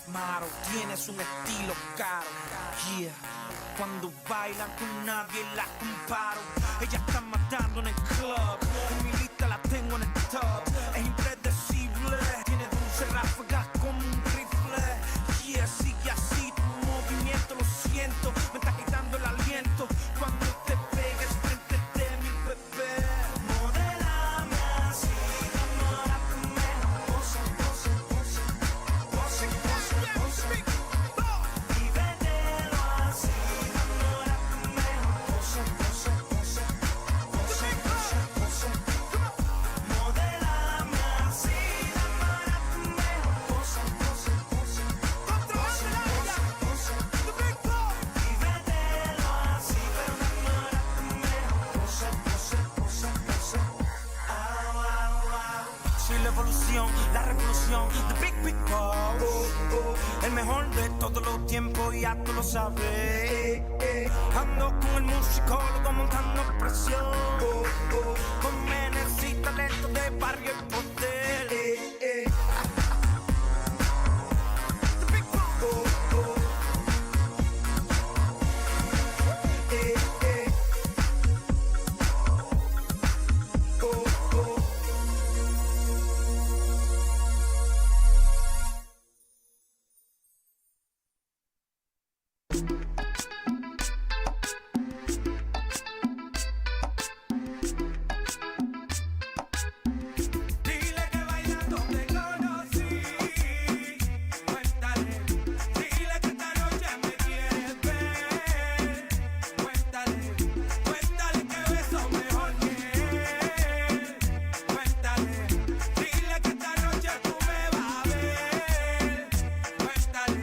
Maro, tienes un estilo caro. Yeah. Cuando bailan con nadie la comparo. Ella está matando en el club. En mi lista la tengo en el top. Es impredecible. Tiene dulce ráfagas como un rifle. Yeah, sigue así tu movimiento, lo siento. Me está quitando el aliento. Cuando te pegues frente de mi bebé. Modélame así, enamórame. Pose, pose, pose. Pose, pose, pose. Y vételo así, enamórame. Pose, pose, pose. Pose, pose, pose. Modélame así, enamórame. Pose, pose, pose. Pose, pose, pose. Y vételo así, enamórame. Pose, pose, pose, pose. Au, au, au. Soy la evolución, la revolución, the big, big boss. El mejor de todos los tiempos, ya tú lo sabes. Ando con el musicólogo montando presión. Con menes y talento de barrio y poder. The big boss. Dile que bailando te conocí. Cuéntale. Dile que esta noche me quieres ver. Cuéntale. Cuéntale que beso mejor que él. Cuéntale. Dile que esta noche tú me vas a ver. Cuéntale.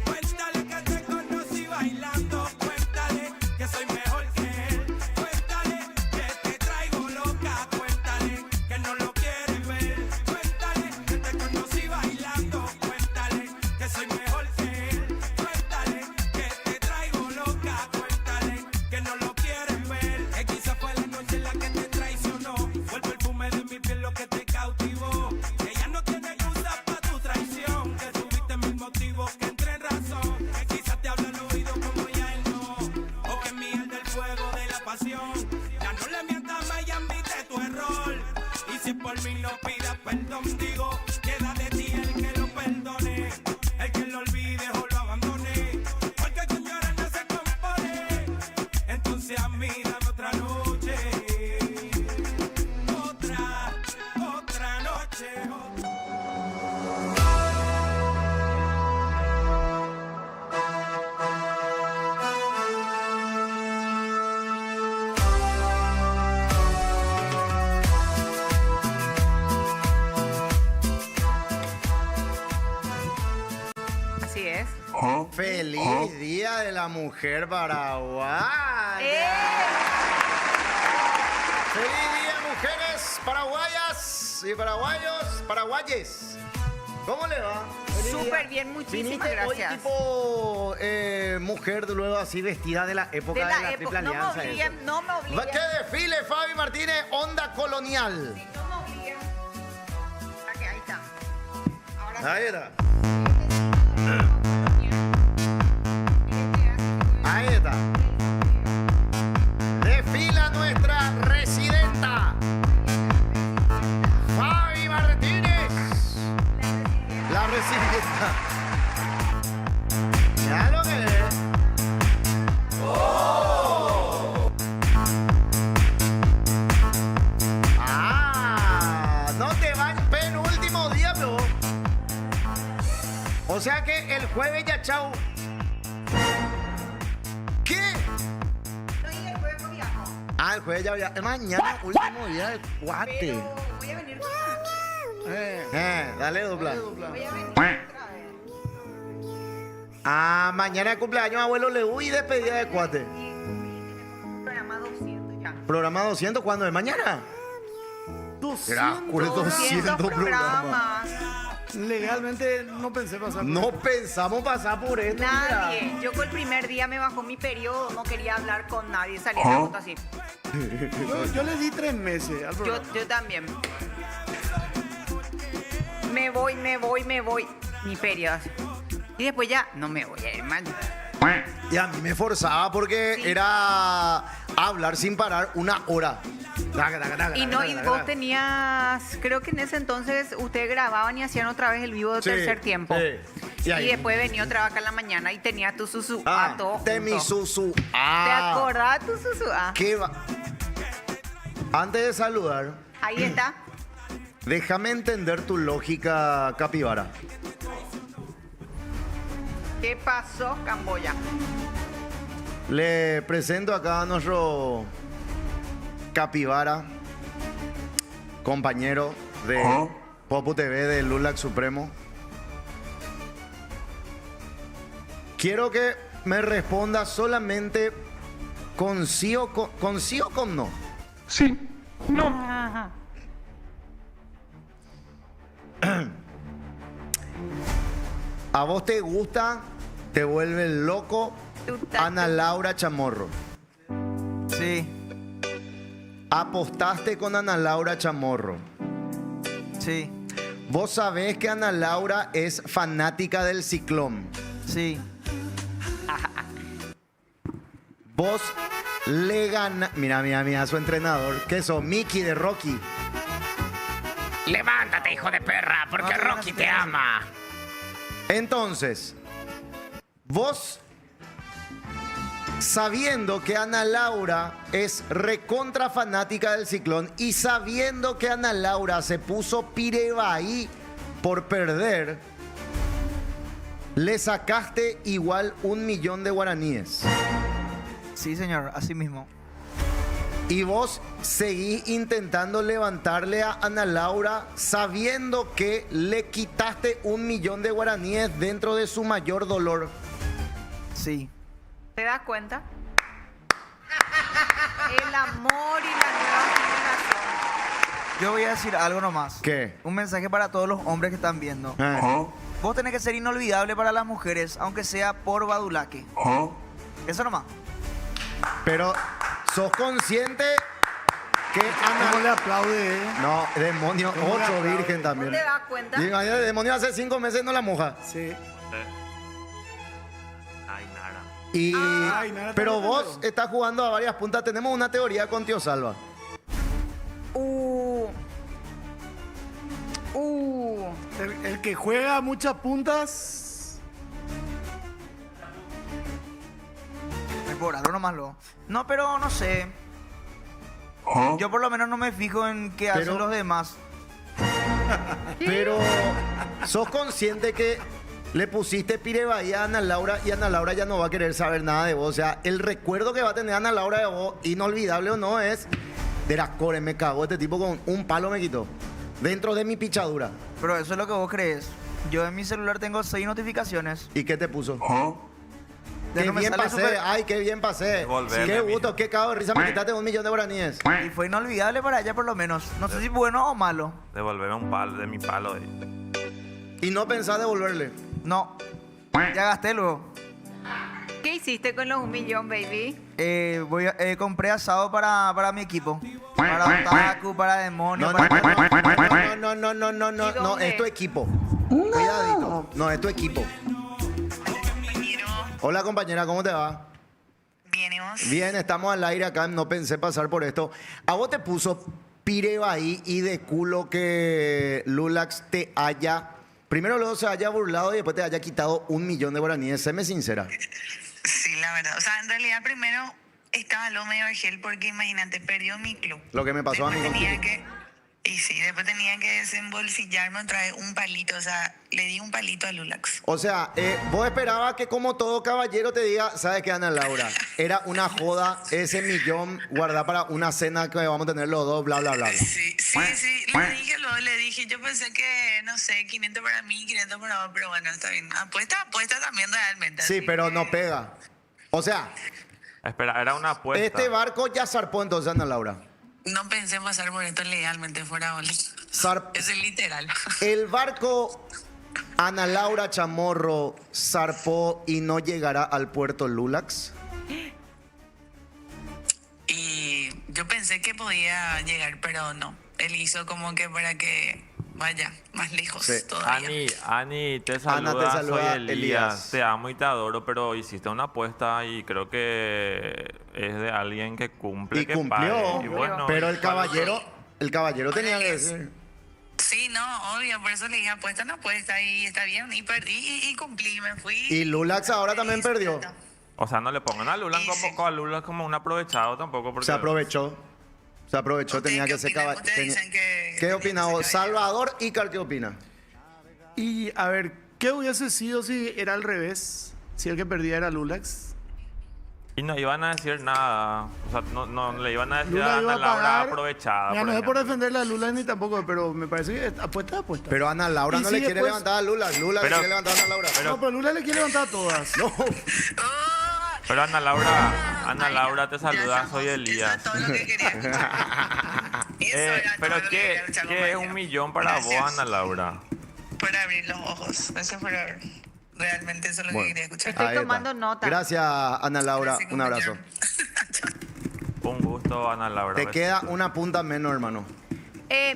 Cuéntale que te conocí bailando. Cuéntale que soy mejor que él. Cuéntale que te traigo loca. Cuéntale que no lo quieres ver. Cuéntale que te conocí bailando. Cuéntale que soy mejor que él. Cuéntale que te traigo loca. Cuéntale que no lo quieres ver. Que quizá fue la noche en la que te traicionó. Fue el perfume de mi piel lo que te cautivó. Que ya no tiene excusa para tu traición. Que tuviste mil motivos que entre en razón. Que quizá te habla al oído como ya él no. O que miel del fuego de la pasión. Ya no le mientas más y admite tu error. Y si por mí no pidas perdón, digo, queda de ti el que lo perdone. El que lo olvide o lo abandone. Porque con llorar no se compone. Entonces a mí dame otra noche. Otra noche. Así es. ¡Feliz Día de la Mujer Paraguaya! ¡Feliz Día, mujeres paraguayas y paraguayes! ¿Cómo le va? Feliz Súper día. bien, muchísimas Viniste hoy gracias. tipo mujer de luego así vestida de la época de la Triple No me Alianza. obliguen, no me Va, obliguen. ¿qué desfile, Fabi Martínez? Onda colonial. No me obliguen. Ok, ahí está. Ahora sí. Ahí está. Ahí está. Desfila nuestra residenta, Fabi Martínez. La residenta. Ya lo que es. No te van penúltimo día, pero. O sea que el jueves ya chau. ¿Qué? No, y el jueves viajo. Ah, el jueves ya mañana, último día del cuate. Pero voy a venir Dale dobla. Voy a venir otra vez. Ah, mañana es cumpleaños abuelo Leú y despedida de cuate. Programa 200 ya. Programa 200, ¿cuándo es? ¿Mañana? 200. 200 programas. programas. Legalmente no pensé pasar. No pensamos pasar por esto. Nadie. Yo con el primer día me bajó mi periodo, no quería hablar con nadie, salí de la foto así. Yo le di 3 meses al programa. Yo también. Me voy. Mi periodo. Y después ya, no me voy a ir, man. Y a mí me forzaba porque Sí. era hablar sin parar una hora. Y no, y vos tenías, creo que en ese entonces ustedes grababan y hacían otra vez el vivo de Sí, tercer tiempo. sí. Y, ahí. después venía otra vaca en la mañana y tenía tu susu todo de mi junto. susu. ¿Te acordás tu susu? ¿Qué va? Antes de saludar, Ahí está. déjame entender tu lógica, capibara. ¿Qué pasó, Camboya? Le presento acá a nuestro capibara, compañero de Popu TV de Lulax Supremo. Quiero que me responda solamente con sí o con no. Sí. No. Ajá. ¿A vos te gusta, te vuelve loco Ana Laura Chamorro? Sí, Apostaste con Ana Laura Chamorro. sí, Vos sabés que Ana Laura es fanática del Ciclón. sí. Vos le gana. Mira, su entrenador. ¿Qué sos? Mickey de Rocky. Levántate, hijo de perra, porque No, Rocky te ama. Entonces, vos, sabiendo que Ana Laura es recontra fanática del Ciclón y sabiendo que Ana Laura se puso pirebaí por perder, le sacaste igual 1.000.000 de guaraníes. Sí, señor, así mismo. Y vos seguís intentando levantarle a Ana Laura sabiendo que le quitaste 1.000.000 de guaraníes dentro de su mayor dolor. Sí. ¿Te das cuenta? El amor y la nueva generación. Yo voy a decir algo nomás. ¿Qué? Un mensaje para todos los hombres que están viendo. Vos tenés que ser inolvidable para las mujeres, aunque sea por badulaque. Eso nomás. Pero, ¿sos consciente que ¿Cómo le Ana... aplaude? No, demonio, ¿Cómo le otro aplaude? virgen ¿No también. te das cuenta? Y imagínate, demonio hace 5 meses no la moja. Sí. Ay, nada. Y... Ay, nada, pero tampoco vos yo. estás jugando a varias puntas. Tenemos una teoría con Tío Salva. El que juega muchas puntas. Es por algo nomás lo. No, pero no sé. Yo por lo menos no me fijo en qué Pero- hacen los demás. Pero, ¿sos consciente que le pusiste pirebaí a Ana Laura y Ana Laura ya no va a querer saber nada de vos? O sea, el recuerdo que va a tener Ana Laura de vos, inolvidable o no, es de las core, me cagó este tipo con un palo me quitó. Dentro de mi pichadura. Pero eso es lo que vos crees. Yo en mi celular tengo 6 notificaciones. ¿Y qué te puso? Ya Qué no me bien sale pasé, super- ay, qué bien pasé. Devolverle, Qué mijo. gusto, qué cago de risa, me quitaste 1.000.000 de guaraníes. Y fue inolvidable para ella por lo menos. No sé si bueno o malo. Devolverme un palo de mi palo. Y no pensás devolverle. No. Ya gasté luego. ¿Qué hiciste con los 1.000.000, baby? Compré asado para mi equipo. Para Otaku, para Demonio, No, para... no, ¿Y dónde? es tu equipo. Cuidadito. No, es tu equipo. Hola compañera, ¿cómo te va? Bien, ¿y vos? Bien, estamos al aire acá, no pensé pasar por esto. ¿A vos te puso pirebaí y de culo que Lulax te haya... Primero luego se haya burlado y después te haya quitado 1.000.000 de guaraníes? Séme sincera. Sí, la verdad. O sea, en realidad primero estaba lo medio argel porque imagínate, perdió mi club. Lo que me pasó a mí Después con tenía tu- que... Y sí, después tenía que desembolsillarme otra vez un palito. O sea, le di un palito a Lulax. O sea, vos esperabas que como todo caballero te diga, ¿sabes qué, Ana Laura? Era una joda, ese 1.000.000 guardar para una cena que vamos a tener los dos, bla, bla, bla, bla. Sí, le dije, yo pensé que, no sé, 500 para mí, 500 para vos, pero bueno, está bien. Apuesta también realmente. Sí, así pero que- no pega. O sea, Espera, era una apuesta. este barco ya zarpó entonces, Ana Laura. No pensé pasar por esto legalmente fuera boli. Zar- Eso es literal. El barco Ana Laura Chamorro zarpó y no llegará al puerto Lulax. Y yo pensé que podía llegar, pero no. Él hizo como que para que Vaya, más lejos Sí. todavía. Ani, te Ana, saluda, te saluda soy Elías. Elías. Te amo y te adoro, pero hiciste una apuesta y creo que es de alguien que cumple, Y que cumplió. pague. Y bueno, Pero el igual- caballero tenía que decir. Sí, no, obvio, por eso le dije apuesta, no apuesta y está bien. Y perdí y cumplí, me fui. Y Lulax ahora también perdió. O sea, no le pongan a Lula Sí, sí. como, a Lula como un aprovechado tampoco. Porque Se aprovechó. Tenía que ser caballero. Ustedes dicen que ¿Qué tenía opina que ser vos? caballero. Salvador Icar, ¿qué opina? Y a ver, ¿qué hubiese sido si era al revés? Si el que perdía era Lulax. Y no iban a decir nada. O sea, no le iban a decir Lula a iba Ana a Laura pagar. aprovechada. Mira, por no es por ejemplo. defenderle a Lulax ni tampoco, pero me parece que apuesta es apuesta. Pero Ana Laura Y no si le quiere después- levantar a Lulax. Lula le Pero- quiere levantar a Ana Laura. no, pero Lula le quiere levantar a todas. No. Pero Ana Laura te saluda, soy Elías. Eso es todo lo que quería escuchar. Eso era Pero todo lo que quería escuchar, ¿qué es compañero. 1.000.000 para Gracias vos, Ana Laura? Por abrir los ojos. Eso fue realmente eso es lo que Bueno. quería escuchar. Estoy Ahí está. tomando nota. Gracias, Ana Laura. Gracias, Un abrazo. compañero. Un gusto, Ana Laura. Te queda una punta menos, hermano.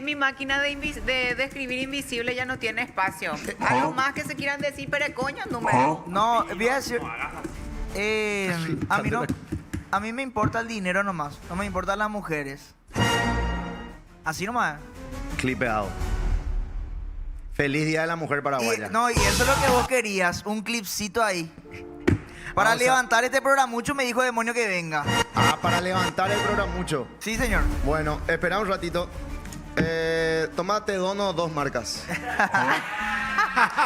Mi máquina de escribir invisible ya no tiene espacio. Algo más que se quieran decir, pero coño, número. No, voy a decir. A mí me importa el dinero nomás. No me importan las mujeres. Así nomás. Clipeado. Feliz Día de la Mujer Y, Paraguaya. no, y eso es lo que vos querías. Un clipcito ahí. Para Ah, o sea- levantar este programa mucho me dijo demonio que venga. Para levantar el programa mucho. Sí, señor. Bueno, espera un ratito. Tomate dono 2 marcas.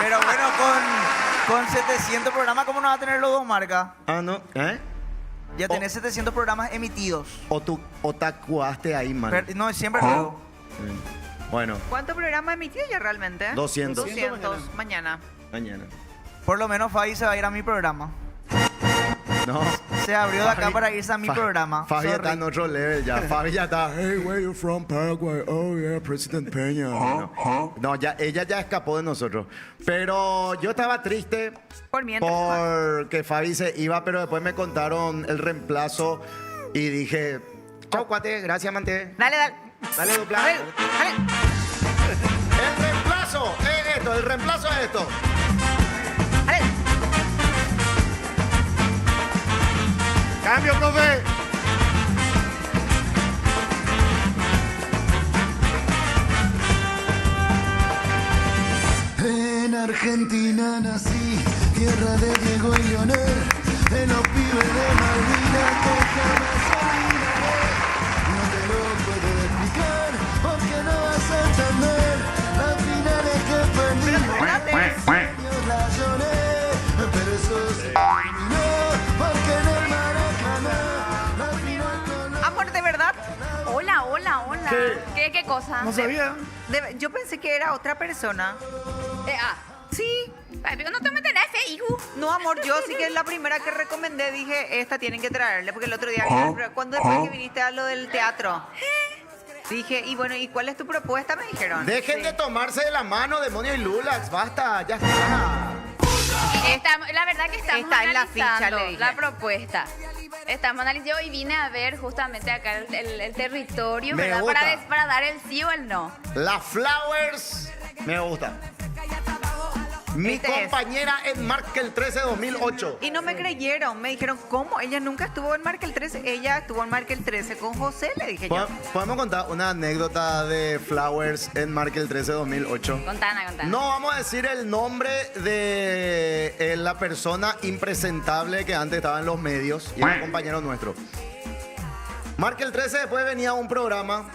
Pero bueno, con 700 programas, ¿cómo no va a tener los 2 marcas? Ah, no. ¿Eh? Ya tenés 700 programas emitidos. O te acuaste ahí, man. No, siempre luego. Bueno, ¿Cuántos programas emitió ya realmente? 200. 200 mañana. Mañana. Por lo menos Fabi se va a ir a mi programa. No. Se abrió de acá Fabi- para irse a mi Fa- programa. Fabi Sorry. está en otro level ya. Fabi ya está. Hey, where you from? Paraguay. Oh, yeah, President Peña. No, ya, ella ya escapó de nosotros. Pero yo estaba triste Por mientras. porque Fabi se iba, pero después me contaron el reemplazo y dije, chau, cuate, gracias, Mante. Dale, dale. Dale, dupla. Dale, dale. El reemplazo es esto, el reemplazo es esto. Dale. ¡Cambio, profe! En Argentina nací, tierra de Diego y Leonel, de los pibes de Malvinas que jamás olvidaré. No te lo puedo explicar, porque no vas a entender. La final es que perdimos, Dios la lloré, pero eso se terminó, porque en el Maracaná, la final con la... Amor, ¿de verdad? Hola, hola, hola. ¿Qué cosa? No sabía. Yo pensé que era otra persona. Sí. Ay, pero no te metes en Facebook. No, amor, yo sí que es la primera que recomendé. Dije, esta tienen que traerle, porque el otro día, cuando después que viniste a lo del teatro, dije, y bueno, ¿y cuál es tu propuesta? Me dijeron. Dejen Sí. de tomarse de la mano, demonio y Lulax. Basta, ya está. La verdad que estamos Está en la ficha, analizando le dije. la propuesta. Estamos analizando y vine a ver justamente acá el territorio, Me ¿verdad? gusta. Para dar el sí o el no. La Flowers me gusta. Mi Este es. compañera en Markel 13 2008. Y no me creyeron, me dijeron, ¿cómo? Ella nunca estuvo en Markel 13, ella estuvo en Markel 13 con José, le dije yo. ¿Podemos contar una anécdota de Flowers en Markel 13 2008? Contana. No vamos a decir el nombre de la persona impresentable que antes estaba en los medios y era un compañero nuestro. Markel 13 después venía un programa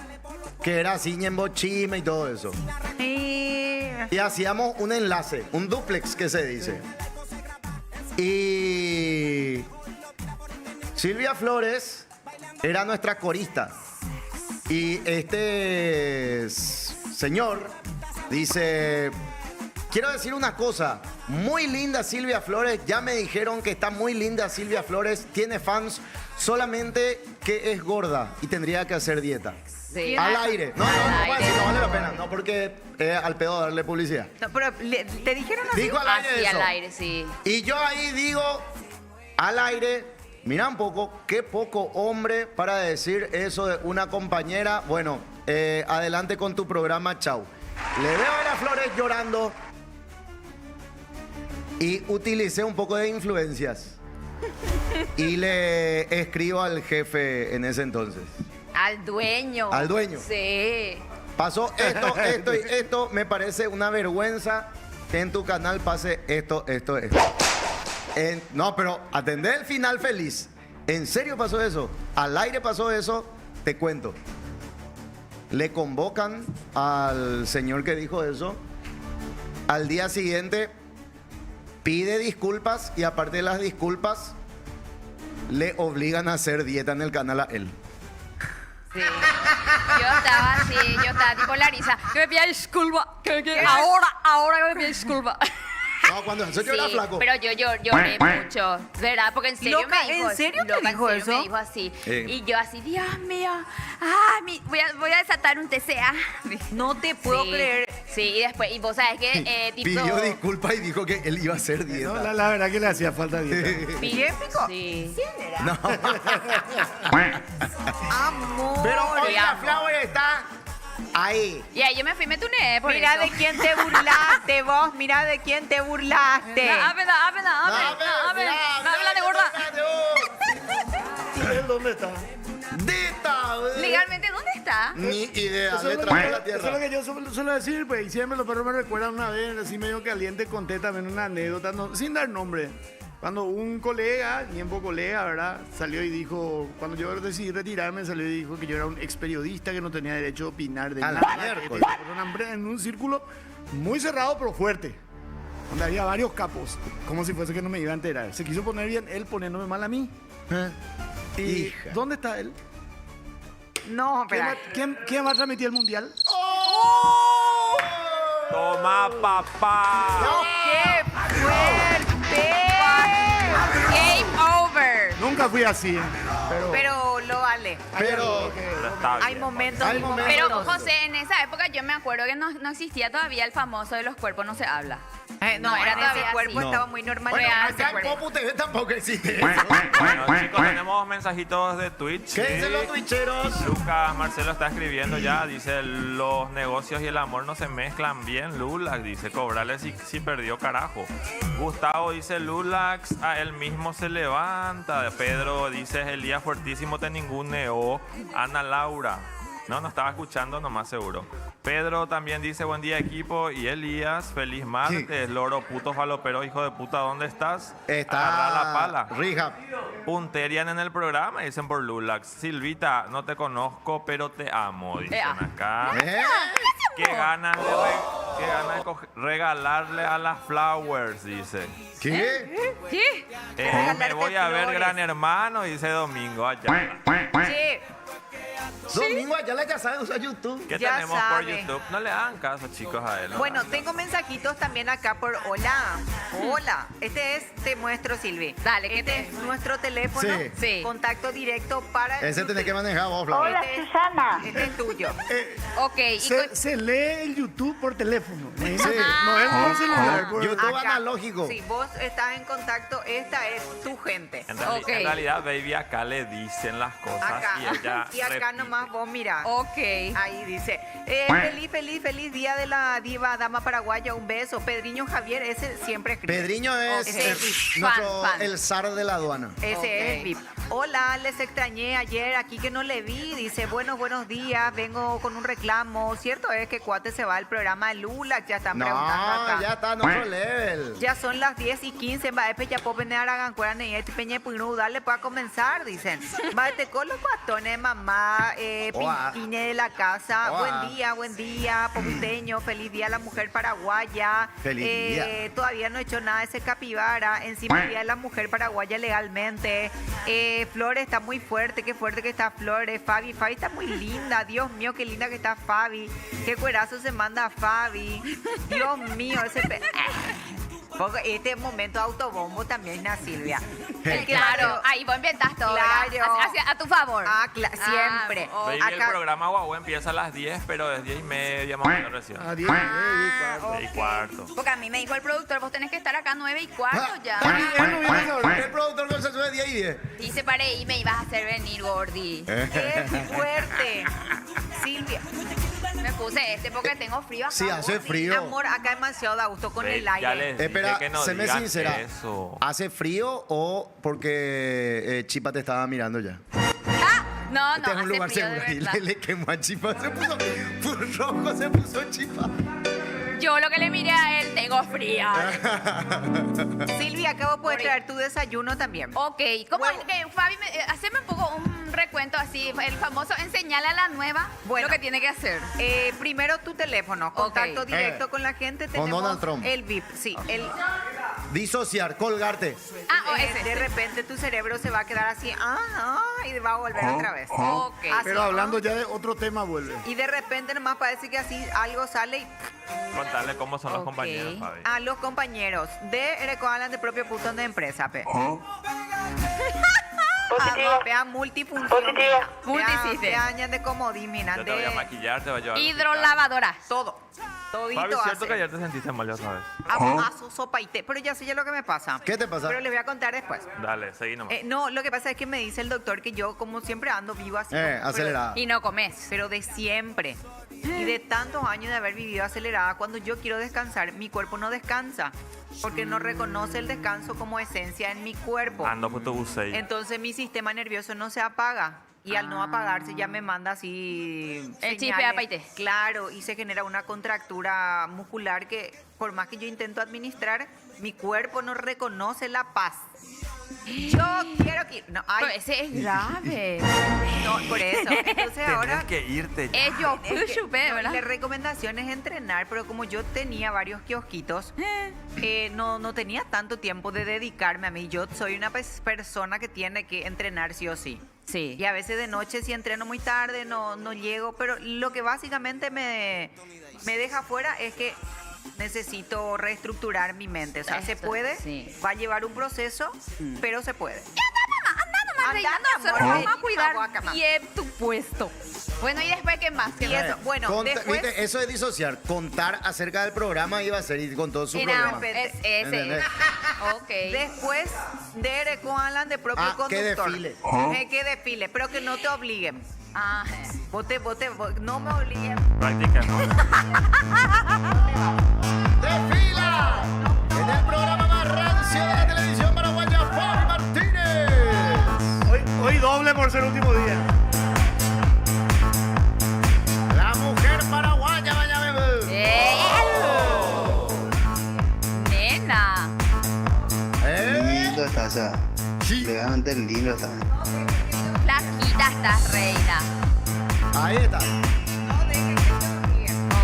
que era así, Ñembo Chisme y todo eso. Y hacíamos un enlace, un duplex que se dice. Y Silvia Flores era nuestra corista. Y este señor dice, quiero decir una cosa, muy linda Silvia Flores, ya me dijeron que está muy linda Silvia Flores, tiene fans, solamente que es gorda y tendría que hacer dieta. Sí. Al aire. No, Al no aire. vale la pena. No, porque al pedo darle publicidad. No, pero te dijeron así. Dijo al aire Así eso. al aire, sí. Y yo ahí digo, al aire, mira un poco, qué poco hombre para decir eso de una compañera. Bueno, adelante con tu programa, chau. Le veo a las Flores llorando y utilicé un poco de influencias. Y le escribo al jefe en ese entonces. Al dueño. Al dueño. Sí. Pasó esto y esto. Me parece una vergüenza que en tu canal pase esto. No, pero atendé el final feliz. ¿En serio pasó eso? ¿Al aire pasó eso? Te cuento. Le convocan al señor que dijo eso. Al día siguiente pide disculpas y aparte de las disculpas, le obligan a hacer dieta en el canal a él. Sí. Yo estaba tipo Larisa. Que me pida disculpa. Ahora que me pida disculpa. No, cuando eso yo era flaco. Pero yo lloré mucho, ¿verdad? Porque en serio Loca, me dijo. ¿en serio te loca, dijo en serio eso? Me dijo así. Sí. Y yo así, Dios mío. Voy a desatar un TCA. No te puedo Sí, creer. Sí, y después, y vos sabés que tipo. Pidió disculpas y dijo que él iba a hacer dieta. No, la verdad que le hacía falta dieta. ¿Bien, Pico? Sí. No. Amor. Pero hoy la amo. Flower está ahí. Y ahí yo me fui, me tuneé por Mira eso. de quién te burlaste vos, mira de quién te burlaste. Dame la de gorda. ¿Él dónde está? Dita, güey. Legalmente, ¿dónde está? Ni idea, Eso le es, lo trajo que, la eso es lo tierra. que yo suelo decir, pues, y siempre los perros me recuerdan una vez, así medio caliente, conté también una anécdota, sin dar nombre. Cuando un colega, tiempo colega, ¿verdad? Salió y dijo, cuando yo decidí retirarme, salió y dijo que yo era un ex periodista que no tenía derecho a opinar de A la nada. miércoles. En un círculo muy cerrado, pero fuerte. Donde había varios capos, como si fuese que no me iba a enterar. Se quiso poner bien él poniéndome mal a mí. ¿Y Hija. dónde está él? No, espera. ¿Quién va a transmitir el mundial? Toma, papá. ¡Qué fuerte! Game over. Nunca fui así, Pero lo vale. Pero Pero está Hay bien. momentos Hay y momentos. Pero momentos. José, en esa época yo me acuerdo que no existía todavía el famoso de los cuerpos no se habla. No, era en todavía ese cuerpo así. estaba muy normal. Bueno, acá en Popu TV tampoco existe. Bueno, chicos, tenemos mensajitos de Twitch. ¿Qué dicen los Sí. twitcheros? Lucas Marcelo está escribiendo ya, dice, los negocios y el amor no se mezclan bien, Lulax, dice, cobrarle si perdió carajo. Gustavo dice, Lulax a él mismo se levanta. Pedro dice, el día fuertísimo te ninguneo. Ana Laura, no estaba escuchando nomás seguro. Pedro también dice, buen día equipo. Y Elías, feliz martes, loro puto falopero, hijo de puta, ¿dónde estás? Agarra la pala. Rehab. Punterian en el programa, dicen por Lulax. Silvita, no te conozco, pero te amo, dicen acá. ¿Eh? Qué ganas de regalarle a las Flowers, dice. ¿Qué? ¿Sí? Me voy a ver flores. Gran Hermano, dice Domingo allá. Sí, Domingo Ayala ya sabe usar YouTube. ¿Qué Ya tenemos sabe. por YouTube? No le hagan caso, chicos, a él. ¿no? bueno, tengo mensajitos también acá por hola. Hola. Este es, te muestro, Silvi. Dale, ¿qué Este te- es nuestro teléfono. Sí. Sí. Contacto directo para. Ese tenés que manejar vos, Flavio. Este es tuyo. Ok, y Se lee el YouTube por teléfono. Imagínate. Sí. No es por celular. por- YouTube Acá. analógico. Si vos estás en contacto, esta es tu gente. Ok. En realidad, baby, acá le dicen las cosas Acá. y ella Y acá repite. nomás vos mira. ok. Ahí dice, feliz día de la diva dama paraguaya, un beso. Pedriño Javier, ese siempre escribe. Pedriño es Ok. nuestro, Fan. el zar de la aduana. Ese Ok. es el VIP. Hola, les extrañé ayer, aquí que no le vi. Dice, buenos días, vengo con un reclamo. Cierto es que Cuate se va al programa de Lula, ya están preguntando acá. No, ya está en otro level. Ya son las 10:15, va pecha pop en Aragancuera, este peña puinu, dale para comenzar, dicen. Va te con los bastones, mamá, Oa. Pinquine de la casa. Oa. Buen día, poputeño, feliz día a la mujer paraguaya. Feliz día. Todavía no he hecho nada ese capibara. Encima el día de la mujer paraguaya legalmente. Flores está muy fuerte, qué fuerte que está Flores. Fabi está muy linda. Dios mío, qué linda que está Fabi. Qué cuerazo se manda Fabi. Dios mío, este momento autobombo también es Silvia. El que Claro, va- ahí vos inventas todo, Claro. ¿verdad? A tu favor. Siempre. ok. Baby, el programa Guau empieza a las 10, pero es 10:30 más o menos recién. A 10 10 y cuarto. Porque a mí me dijo el productor, vos tenés que estar acá 9:15 ya. no vienes ahora. El productor con sube 10 y 10. Y se paré y me ibas a hacer venir, Gordi. ¡Qué fuerte! Silvia. Me puse este porque tengo frío acá. Sí, hace frío. Amor, acá demasiado da gusto con el Ya aire. les dije Espera, que no séme digan sincera. eso. ¿Hace frío o porque Chipa te estaba mirando ya? Ah, no, Este es un hace lugar frío de seguro. Y verdad. le quemó a Chipa. Se puso rojo, se puso Chipa. Yo lo que le miré a él, tengo frío. Silvia, acabo de traer tu desayuno también. Ok, ¿cómo Huevo. Fabi, haceme un poco un recuento así, el famoso enseñale a la nueva Bueno. lo que tiene que hacer. Primero tu teléfono, contacto directo con la gente. Con Tenemos Donald Trump. el VIP, sí. Disociar, colgarte. De Ese. repente tu cerebro se va a quedar así, y va a volver otra vez. Ok. Así, Pero hablando ya de otro tema, vuelve. Y de repente nomás parece que así algo sale y Contarle cómo son los Ok. compañeros, Fabi. a los compañeros de Erecoalan de propio punto de empresa, pe. Vea multifunción. Multisystem. Años de comodín, Yo te voy a maquillar, te voy a llevar. al Hidrolavadora. todo. hospital. Todito Fabi, es cierto hace. que ayer te sentiste mal ya otra vez. A su sopa y té. Pero ya sé ya lo que me pasa. ¿Qué te pasa? Pero les voy a contar después. Dale, seguí nomás. No, lo que pasa es que me dice el doctor que yo, como siempre, ando vivo así. pero- Acelerada. Y no comes. Pero de siempre. Y de tantos años de haber vivido acelerada, cuando yo quiero descansar, mi cuerpo no descansa. Porque no reconoce el descanso como esencia en mi cuerpo. Ando puto bucey. Entonces mi sistema nervioso no se apaga. Y al no apagarse ya me manda así... El señales. chispe apaite. Claro, y se genera una contractura muscular que por más que yo intento administrar, mi cuerpo no reconoce la paz. Yo quiero que... No, ay, Pero ese es grave. no, por eso. Entonces ahora... Tenés que irte ya. Es yo, Es que, chupe, no, ¿verdad? la recomendación es entrenar, pero como yo tenía varios kiosquitos, no tenía tanto tiempo de dedicarme a mí. Yo soy una persona que tiene que entrenar sí o sí. Sí. Y a veces de noche si entreno muy tarde no llego, pero lo que básicamente me deja fuera es que necesito reestructurar mi mente. O sea, se Eso, puede, sí. va a llevar un proceso, pero se puede. Anda nomás, Anda, reina, mi nosotros amor, vamos a cuidar Guacamá. bien tu puesto. Bueno, ¿y después qué más? Y eso, bueno, después... ¿Viste? Eso es disociar. Contar acerca del programa iba a ser y con todo su problema. repente. Es ese. ¿Entendés? Ok. Después de Ereco Alan de propio Ah, que conductor. desfile. Que desfile, pero que no te obliguen. Ah, Vos no me obliguen. Practiquemos. ¡Desfila! En el programa más rancio de la televisión paraguaya, Fabi Martínez. Hoy doble por ser último día. La mujer paraguaya, vaya bebé. Nena. Lindo está, o sea, Sí. legalmente lindo está. Flaquita estás, reina. Ahí está.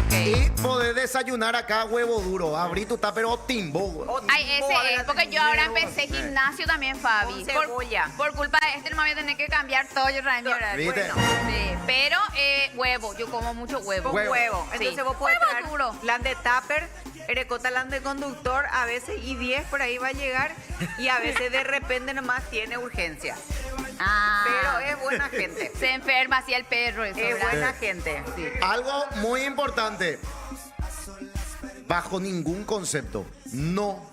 Ok. Y poder desayunar acá huevo duro. Abrí tu pero timbo. güey. Ay, ese es, porque yo ahora empecé gimnasio también, Fabi. Con cebolla. Por culpa de este, no me voy a tener que cambiar todo yo, Randy, ¿verdad? ¿Viste? Bueno, sí, pero huevo, yo como mucho huevo. Con huevo. Sí. Entonces vos podés Huevo traer duro. lan de tupper, Erecota lan de conductor, a veces y 10 por ahí va a llegar y a veces de repente nomás tiene urgencia. Ah, Pero es buena gente. se enferma así el perro. Eso, Es ¿verdad? buena gente. Sí. Algo muy importante. Bajo ningún concepto. No.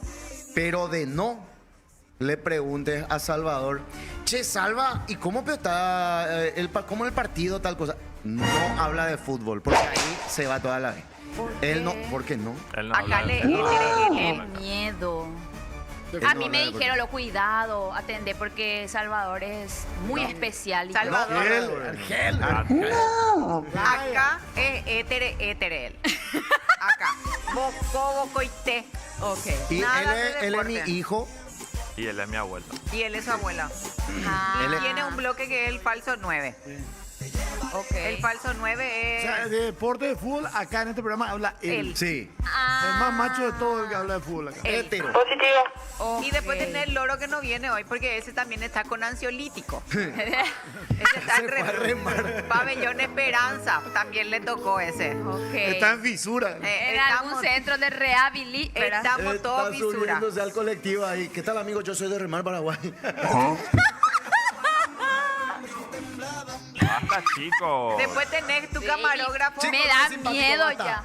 Pero de no. Le preguntes a Salvador. Che, Salva, ¿y cómo está cómo el partido, tal cosa? No habla de fútbol. Porque ahí se va toda la vez. Él no. ¿Por qué no? Él no Acá habla le... de- Qué miedo. Él A no mí habla me de dijeron, lo cuidado, atendé porque Salvador es muy especial. y todo. Salvador. Argel. Acá es éter él. Acá. Boco y té. Ok. Y Nada de él es mi deporte. hijo. Y él es mi abuelo. Y él es su abuela. Ah. Él Y es- tiene un bloque que es el falso 9. Ok. El falso 9 O sea, es... de deporte de fútbol, acá en este programa habla él. Él. Sí. El más macho de todo el que habla de fútbol acá. Él. Hétero. Y después tener el loro que no viene hoy, porque ese también está con ansiolítico. Ese está Se fue a remar. Pabellón Esperanza, también le tocó ese. Ok. Está en fisura. En algún centro de rehabilitación. Estamos todos Está fisura. subiéndose al colectivo ahí. ¿Qué tal, amigo? Yo soy de Remar, Paraguay. Basta, chicos. Después tenés tu camarógrafo. Chicos, Me qué da simpático, miedo basta. ya.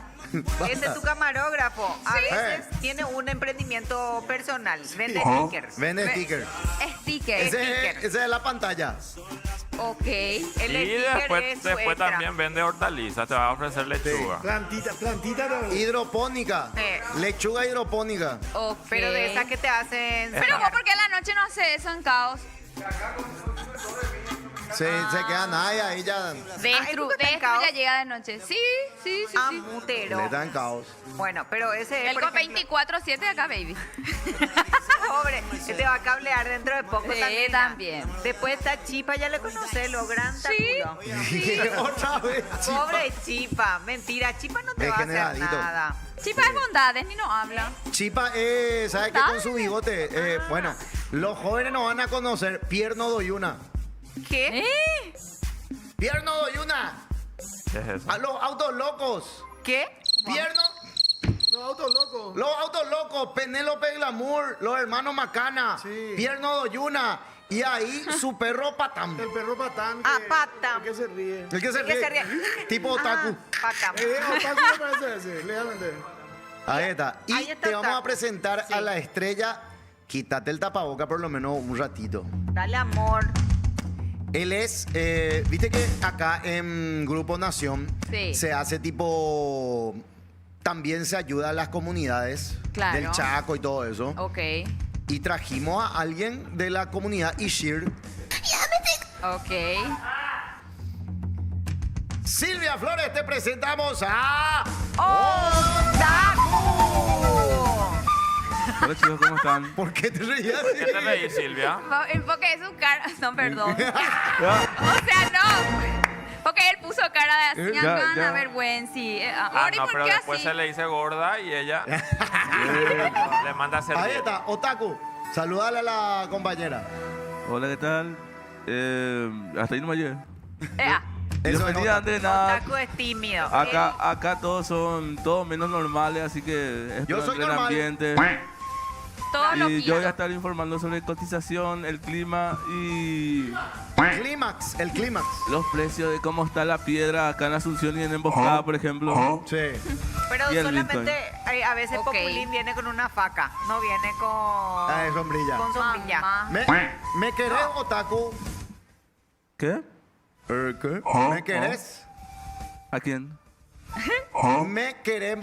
Ese es tu camarógrafo. A veces tiene un emprendimiento personal. Vende stickers. Vende sticker. Sticker. Ese es la pantalla. Ok. El Y sticker después, es su después extra. también vende hortalizas, te va a ofrecer lechuga. Plantita, no. Hidropónica. Lechuga hidropónica. Ok. Pero de esas que te hacen... Pero vos, ¿por qué en la noche no hace eso en Caos? Se queda nada ahí ya. Destru está en Caos? ya llega de noche. Sí. Ah, mutero. Le dan caos. Bueno, pero ese es, El por con ejemplo, 24/7 acá, baby. pobre, que te va a cablear dentro de poco Sí, también. también. Después está Chipa, ya le conoces, lo gran Sí. taculo. Otra vez. Pobre Chipa, mentira, Chipa no te va a hacer Degeneradito. nada. Chipa es bondades, ni no habla. Chipa, ¿sabes qué? Con su bigote. Bueno, los jóvenes no van a conocer Pierno Doyuna. ¿Qué? Pierno Doyuna. ¿Qué es eso? A los autos locos. ¿Qué? Pierno. Los autos locos. Los autos locos. Penélope Glamour. Los hermanos Macana. Sí. Pierno Doyuna. Y ahí su perro Patam. El perro patán. Ah, que- Patam. el que se ríe. El que se El que ríe. se ríe. Tipo otaku. Patam. Otaku me parece ese, legalmente. Ahí está. Y Ahí está te vamos a otaku. presentar Sí. a la estrella. Quítate el tapaboca por lo menos un ratito. Dale amor. Él es, viste que acá en Grupo Nación Sí. se hace tipo, también se ayuda a las comunidades Claro. del Chaco y todo eso. Ok. Y trajimos a alguien de la comunidad Ishir. Ok. Silvia Flores, te presentamos a... Hola chicos, ¿cómo están? ¿Por qué te reías? ¿Qué te reís, Silvia? Porque es su cara. No, perdón. O sea, no. Porque él puso cara de así, Ya, gana ya. vergüenza. Ah, Ori, no, ¿por pero qué después así? se le dice gorda y ella le manda a hacer Ahí bien. está, Otaku. Saludale a la compañera. Hola, ¿qué tal? Hasta ahí no me llegué. Eso Bienvenida, es antes de nada. Otaku es tímido. Acá todos son todos menos normales, así que Yo espero soy en el normal. ambiente. Todo lo Y yo voy a quiero. estar informando sobre cotización, el clima y Clímax, el clímax. los precios de cómo está la piedra acá en Asunción y en Emboscada, por ejemplo. Sí. Pero y el solamente a veces Ok. Populín viene con una faca, no viene con, Ah, es sombrilla. con sombrilla. Mamá. ¿Me querés, Otaku? ¿Qué? ¿Qué? ¿Me querés? ¿A quién? Me querés,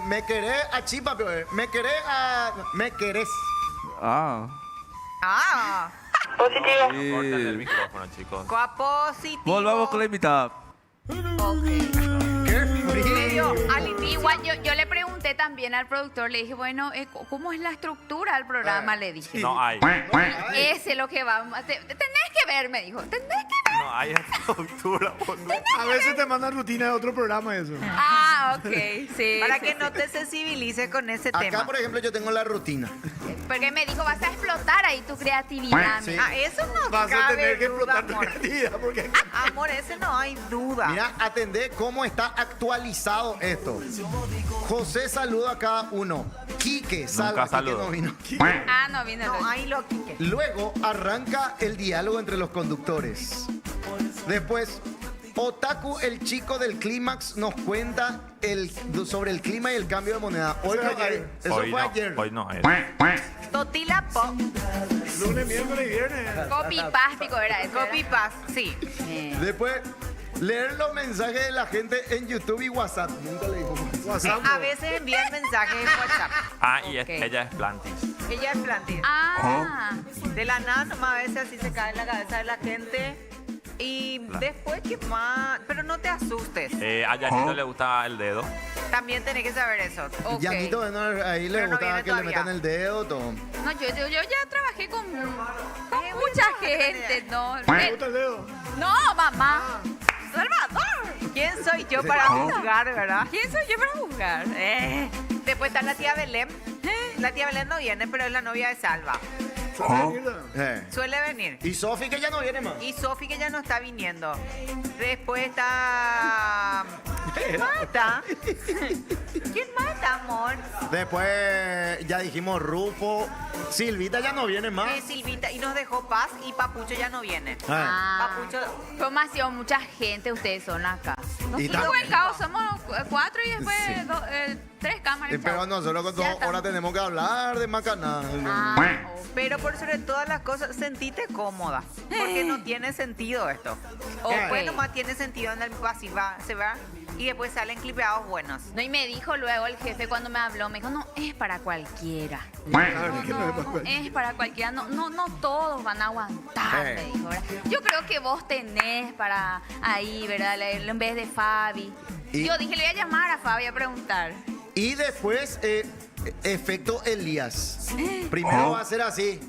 me querés a Chipa, me querés a... Me querés. Ah. Ah, Corten el Y... micrófono, chicos. coapositivo. Volvamos con la invitada. ¡Qué frío! Igual yo le pregunté también al productor, le dije, bueno, ¿cómo es la estructura del programa? Le dije. No hay. Ese es lo que va. Tenés que ver, me dijo. Tenés que ver. No hay estructura, boludo. A veces te mandan rutina de otro programa eso. Ah, ok. Sí. Para sí, que sí. no te sensibilices con ese Acá, tema. por ejemplo, yo tengo la rutina. Porque me dijo, vas a explotar ahí tu creatividad. Sí. Ah, eso no Vas a cabe tener que duda, explotar tu amor. creatividad porque... Amor, ese no hay duda. Mira, atendé cómo está actualizado esto. José saluda a cada uno. Quique, salva, Quique saludo. no vino. Ah, no, vino. No, ahí lo quique. Luego arranca el diálogo entre los conductores. Después, Otaku, el chico del clímax, nos cuenta sobre el clima y el cambio de moneda. Hoy Eso no fue hay. ayer. Eso Hoy fue no, ayer. hoy no es. Totila pop. Lunes, miércoles y viernes. Copy páspico era eso. Copy pass, sí. Después, leer los mensajes de la gente en YouTube y WhatsApp. Nunca le digo más. WhatsApp. A veces envían mensajes en WhatsApp. Ah, y Ok. ella es Plantis. Ella es plantil. Ah, De la nada, nomás a veces así se cae en la cabeza de la gente. Y después, ¿qué más? Pero no te asustes. A Yanito le gusta el dedo. También tenés que saber eso. ok. Yanito, ¿no? Ahí le Pero no gustaba viene que le todavía. metan el dedo, todo. No, yo ya trabajé con Ay, voy mucha a trabajar con gente, ella. ¿no? ¿Te gusta el dedo? No, mamá. Salvador. ¿Quién soy yo para juzgar, verdad? ¿Quién soy yo para juzgar? Después está la tía Belén. La tía Belén no viene, pero es la novia de Salva. Suele venir. Y Sofi, que ya no viene más. Y Sofi, que ya no está viniendo. Después está ¿Quién mata? ¿Quién mata, amor? Después ya dijimos Rufo. Silvita ya no viene más. Silvita, y nos dejó Paz y Papucho ya no viene. Papucho. Demasiado, mucha gente ustedes son acá. Y Nosotros también- en caos somos 4 y después Sí. 3 cámaras. Pero chao. nosotros con Ya 2 estamos. horas tenemos que hablar de Macaná. Pero por sobre todas las cosas, sentite cómoda. Porque no tiene sentido esto. Ok. Después nomás tiene sentido en el pasiva, se va. Y después salen clipeados buenos. No, y me dijo luego el jefe cuando me habló, me dijo, no, es para cualquiera. Es para cualquiera, no todos van a aguantar, me dijo, ¿verdad? Yo creo que vos tenés para ahí, ¿verdad? En vez de Fabi. Y- Yo dije, le voy a llamar a Fabi a preguntar. Y después, efecto Elías. Primero va a ser así.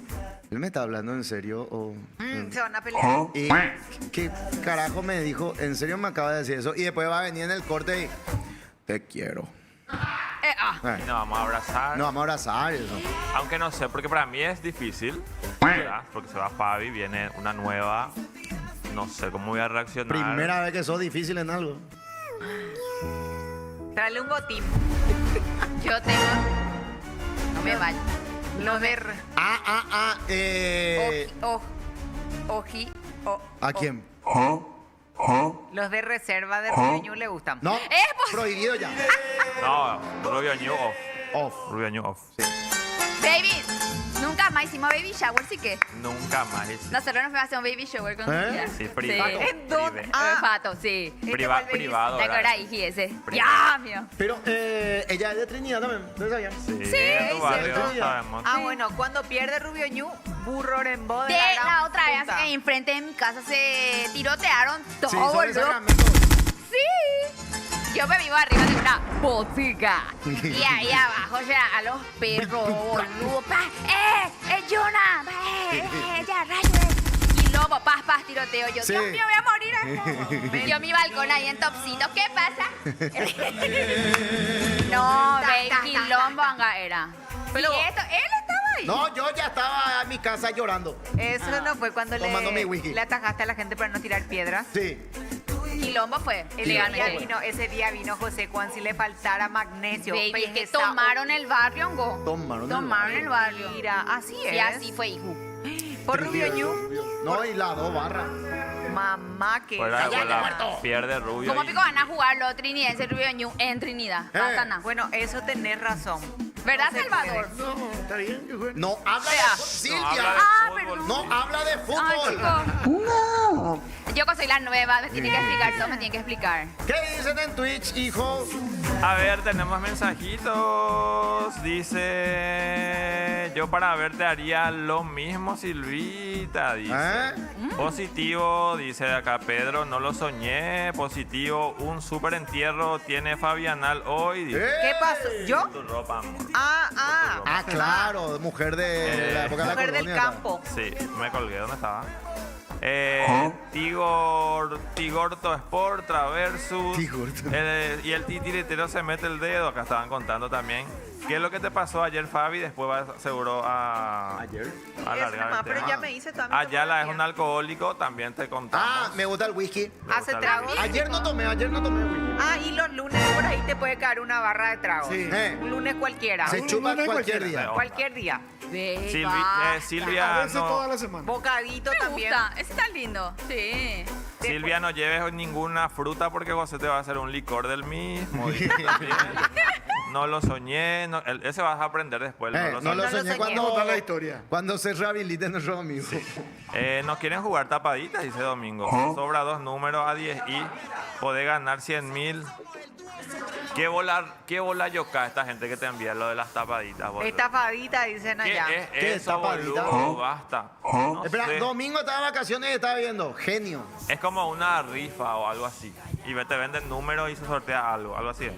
¿Él me está hablando en serio o...? Se van a pelear. ¿Y qué carajo me dijo? ¿En serio me acaba de decir eso? Y después va a venir en el corte y... Te quiero. Y nos vamos a abrazar. No, vamos a abrazar eso. Aunque no sé, porque para mí es difícil, ¿verdad? Porque se va Fabi, viene una nueva. No sé cómo voy a reaccionar. Primera vez que sos difícil en algo. Dale un botín. Yo tengo... No me vayas. Los de... ¿A quién? Los de reserva de Río le gustan. No, pues. prohibido ya. No, Rubio New off. Off. Rubio New off. Baby, nunca más hicimos baby shower, ¿sí que? Nunca más. Nosotros nos hacemos baby shower con ella. Sí, privado. ¿En dónde? Pato, sí. Privado. ¿Te ¿verdad? acuerdas, hiji, ese? Privado. Ya, mío. Pero ella es de Trinidad también. ¿No sabías? Sí, Sí, en tu sí, barrio sí. sabemos. Bueno, cuando pierde Rubio Ñu, burro rembo de De la la otra vez, puta. enfrente de mi casa se tirotearon todo, Sí, son de boludo. Sacramento. Sí. Yo me vivo arriba de una botica. Y ahí abajo, o sea, a los perros, boludo. Jonah! ¡Ya, rayo! Y lobo, paz, tiroteo. Yo, Sí. Dios mío, voy a morir. Yo mi balcón ahí en Topsito. ¿Qué pasa? No, ve, quilombo era. Pero- Y esto, él estaba ahí. No, yo ya estaba en mi casa llorando. Eso no fue cuando Tomando mi whisky. le atajaste a la gente para no tirar piedras. Sí. Quilombo fue, Ese día vino José Juan si le faltara magnesio. Baby, es que Pelleza, tomaron el barrio, Ngo. Tomaron el barrio. Mira, así es. Y así fue, hijo. Por Rubio Ñu. No, y las 2 barras. Mamá que... Fuera, pierde Rubio. ¿Cómo y- pico van a jugar los trinidenses Rubio Ñu en Trinidad? Pasa Bueno, eso tenés razón. ¿Verdad, No se Salvador? No, está bien que juegue. No habla de Vea. Silvia. No habla de Ah, fútbol. perdón. No habla de Ay, fútbol. chicos. Yo que soy la nueva, me tiene que explicar, todo me tiene que explicar. ¿Qué dicen en Twitch, hijo? A ver, tenemos mensajitos. Dice, yo para verte haría lo mismo, Silvita. Dice. Positivo, dice de acá Pedro, no lo soñé. Positivo, un super entierro tiene Fabianal hoy. Dice. ¿Qué pasó? ¿Yo? Tu ropa, amor. Ah, claro, mujer de la época de la Mujer del colonia. campo. Sí, me colgué, ¿dónde estaba? Tigorto Sport, Traversus. Tigorto. Y el titiritero se mete el dedo. Acá estaban contando también. ¿Qué es lo que te pasó ayer, Fabi? Después vas seguro a ¿Ayer? alargar nomás, el pero tema. ya me hice toda mi Ayala es tomografía. un alcohólico, también te contamos. Me gusta el whisky. Le Hace gusta el tragos. whisky. Ayer no tomé whisky. Y los lunes por ahí te puede caer una barra de tragos. Sí. Un lunes cualquiera. Se chupa no, cualquier cualquiera. día. Cualquier día. Silvia, A Silvia, veces toda no, la semana. Bocadito Me también. gusta, ese está lindo. Sí. Silvia, no lleves ninguna fruta porque José te va a hacer un licor del mismo. Dice también. No lo soñé. Ese vas a aprender después. No lo No lo soñé soñé. cuando, ¿Cómo está la historia? cuando se rehabilite nuestro amigo. Nos quieren jugar tapaditas, dice Domingo. Sobra 2 números a 10 y podés ganar 100.000. ¿Qué bola yoca esta gente que te envía lo de las tapaditas, boludo? Estafadita, dicen ¿Qué allá. es ¿Qué eso, tapadita? boludo? Basta. No Espera, sé. domingo estaba de vacaciones y estaba viendo. Genio. Es como una rifa o algo así. Y te venden números y se sortea algo así.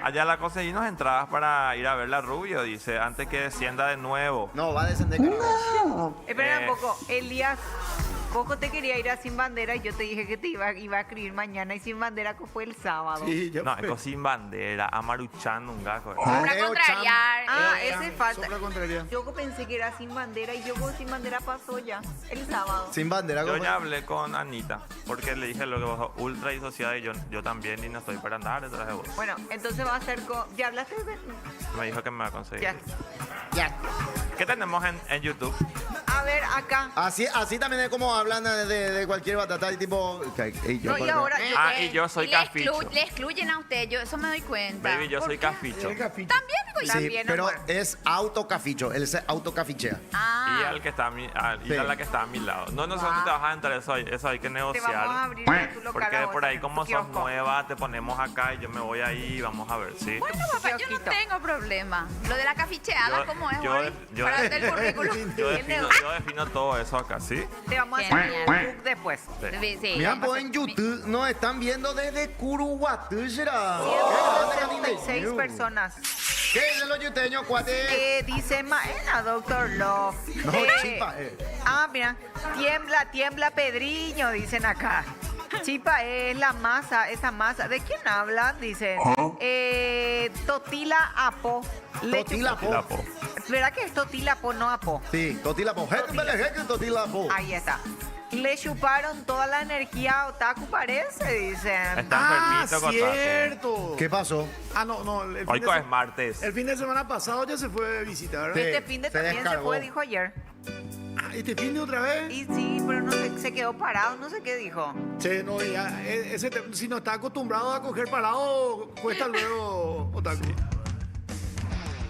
Allá la conseguimos entradas para ir a ver la Rubio, dice, antes que descienda de nuevo. No, va a descender. carajo. Espera un poco. Elías Poco te quería ir a Sin Bandera y yo te dije que te iba a escribir mañana y Sin Bandera que fue el sábado. Sí, yo No, es sin bandera, amaruchan un gajo. Para contrariar. Ese falta. Sopla contraria. Yo pensé que era Sin Bandera y yo con Sin Bandera pasó ya el sábado. Sin bandera. Yo ¿cómo? ya hablé con Anita, porque le dije lo que vos sos ultra disociada y yo también y no estoy para andar detrás de vos. Bueno, entonces va a ser con... ¿Ya hablaste de...? Me dijo que me va a conseguir. Ya. Ya. ¿Qué tenemos en YouTube? A ver, acá. Así también es como hablan de cualquier batata y tipo... No, y ahora... Y yo soy Y caficho. le excluyen a usted, yo eso me doy cuenta. Baby, yo soy caficho. También, digo, Sí, También, pero amor. es autocaficho, él se autocafichea. Y al que está a y a la que está a mi lado. No sé dónde te vas a entrar, eso hay que Te vamos a negociar. abrir tu local Porque ahora, por ahí tu como sos kiosco. nueva, te ponemos acá y yo me voy ahí y vamos a ver, ¿sí? Bueno, papá, yo no Kiosquito. tengo problema. Lo de la caficheada, Yo- ¿cómo es yo- hoy? yo- Para hacer el currículum. Yo el defino todo eso acá, ¿sí? Te vamos a Genial. hacer un book después. Sí, sí, Mira, vamos a pues hacer- en YouTube nos están viendo desde Curuguatú, será. 176 personas. ¿Qué dicen los yuteños, cuate? Dice Maena, doctor Love. No, chipa, Mira, tiembla Pedriño, dicen acá. Chipa es la masa, esa masa. ¿De quién hablan? Dicen. Totila Apo. Totila po. La po. ¿Verdad que es Totila Po, no Apo? Sí, Totila po. Totila po. Ahí está. Le chuparon toda la energía a Otaku, parece, dicen. Está enfermito, Kotaku. cierto. ¿Qué pasó? No. El Hoy fin de es martes. El fin de semana pasado ya se fue de visita, ¿verdad? Sí. Este fin de se también se descargó. fue, dijo ayer. ¿Este fin de otra vez? Y sí, pero no sé, se quedó parado, no sé qué dijo. Sí, no, ya, si no está acostumbrado a coger parado, cuesta luego, Otaku.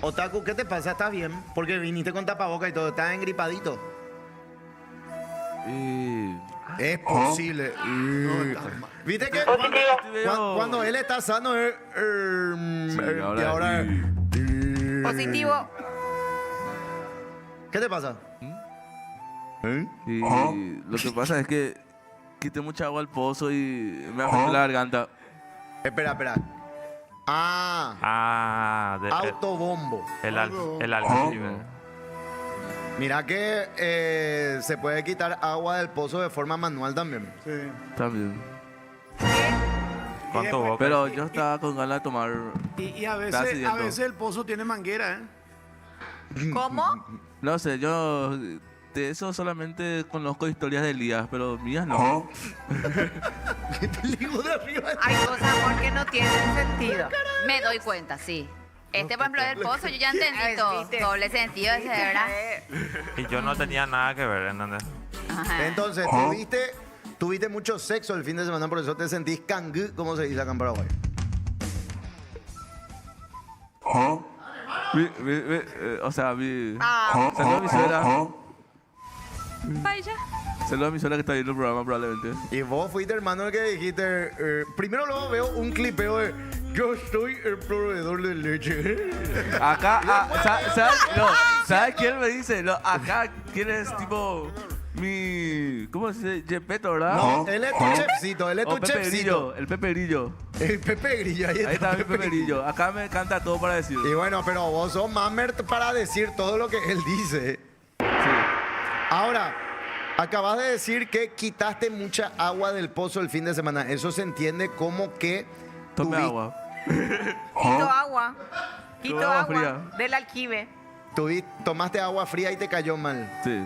Otaku, ¿qué te pasa? ¿Estás bien? Porque viniste con tapaboca y todo, estás engripadito. Es posible. ¿Viste que cuando él está sano es... y ahora... Positivo. ¿Qué te pasa? Y lo que pasa es que quité mucha agua al pozo y me afectó la garganta. Espera. Autobombo. El aljibe. Mira que se puede quitar agua del pozo de forma manual también. Sí. También. Con tu boca. Pero yo estaba con ganas de tomar. Y a Está veces siguiendo. el pozo tiene manguera, ¿eh? ¿Cómo? No sé, yo de eso solamente conozco historias de Elías, pero mías no. Hay cosas, amor, que no tienen sentido. Me doy cuenta, sí. Por ejemplo, del pozo, yo ya entendí todo. ¿Viste? Doble sentido ese, ¿verdad? Y yo no tenía nada que ver, ¿entendés? Ajá. Entonces, tuviste mucho sexo el fin de semana, por eso te sentís cangú, como se dice acá en Paraguay. O sea, Ah. saludos a mi suegra. Vaya. Saludos a mi suegra que está viendo el programa probablemente. Y vos fuiste, hermano, el que dijiste... primero luego veo un clipeo de... Yo soy el proveedor de leche. Acá, ¿sabes quién me dice? No, acá, ¿quién es tipo mi... ¿Cómo se dice? Gepetto, ¿verdad? No, él es tu chefcito, él es O tu Pepe chefcito. Grillo, el Pepe Grillo. El Pepe Grillo, ahí Ahí está mi Pepe Grillo. Acá me canta todo para decir. Y bueno, pero vos sos mamer para decir todo lo que él dice. Sí. Ahora, acabas de decir que quitaste mucha agua del pozo el fin de semana. Eso se entiende como que... Tome tuvi- agua. Quito agua. Quito Agua agua fría. del aljibe. Tomaste agua fría y te cayó mal. Sí.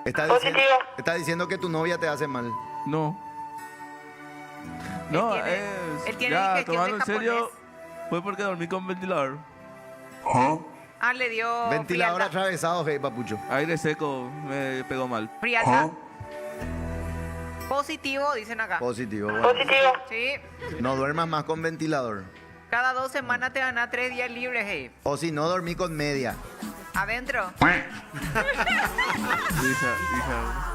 Está diciendo que tu novia te hace mal. No. No, él tiene ya, digestión tomando de en serio, fue porque dormí con ventilador. Le dio Ventilador frialdad. atravesado, hey, papucho. Aire seco me pegó mal. Frialdad. Positivo, dicen acá. Positivo. Bueno. Sí. No duermas más con ventilador. Cada 2 semanas te dan a 3 días libres, hey. O si no, dormí con media. Adentro. Hija.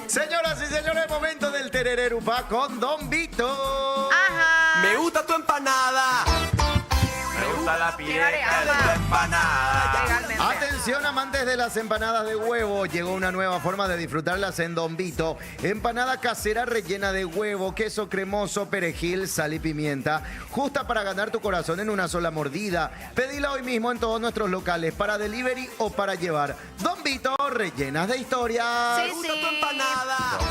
Señoras y señores, momento del Terererupá con Don Vito. Ajá. Me gusta tu empanada. Me gusta la pire, Claro, el ama. empanada. Legalmente. Atención amantes de las empanadas de huevo, llegó una nueva forma de disfrutarlas en Don Vito. Empanada casera rellena de huevo, queso cremoso, perejil, sal y pimienta. Justa para ganar tu corazón en una sola mordida. Pedila hoy mismo en todos nuestros locales para delivery o para llevar. Don Vito, rellenas de historias. Sí, sí.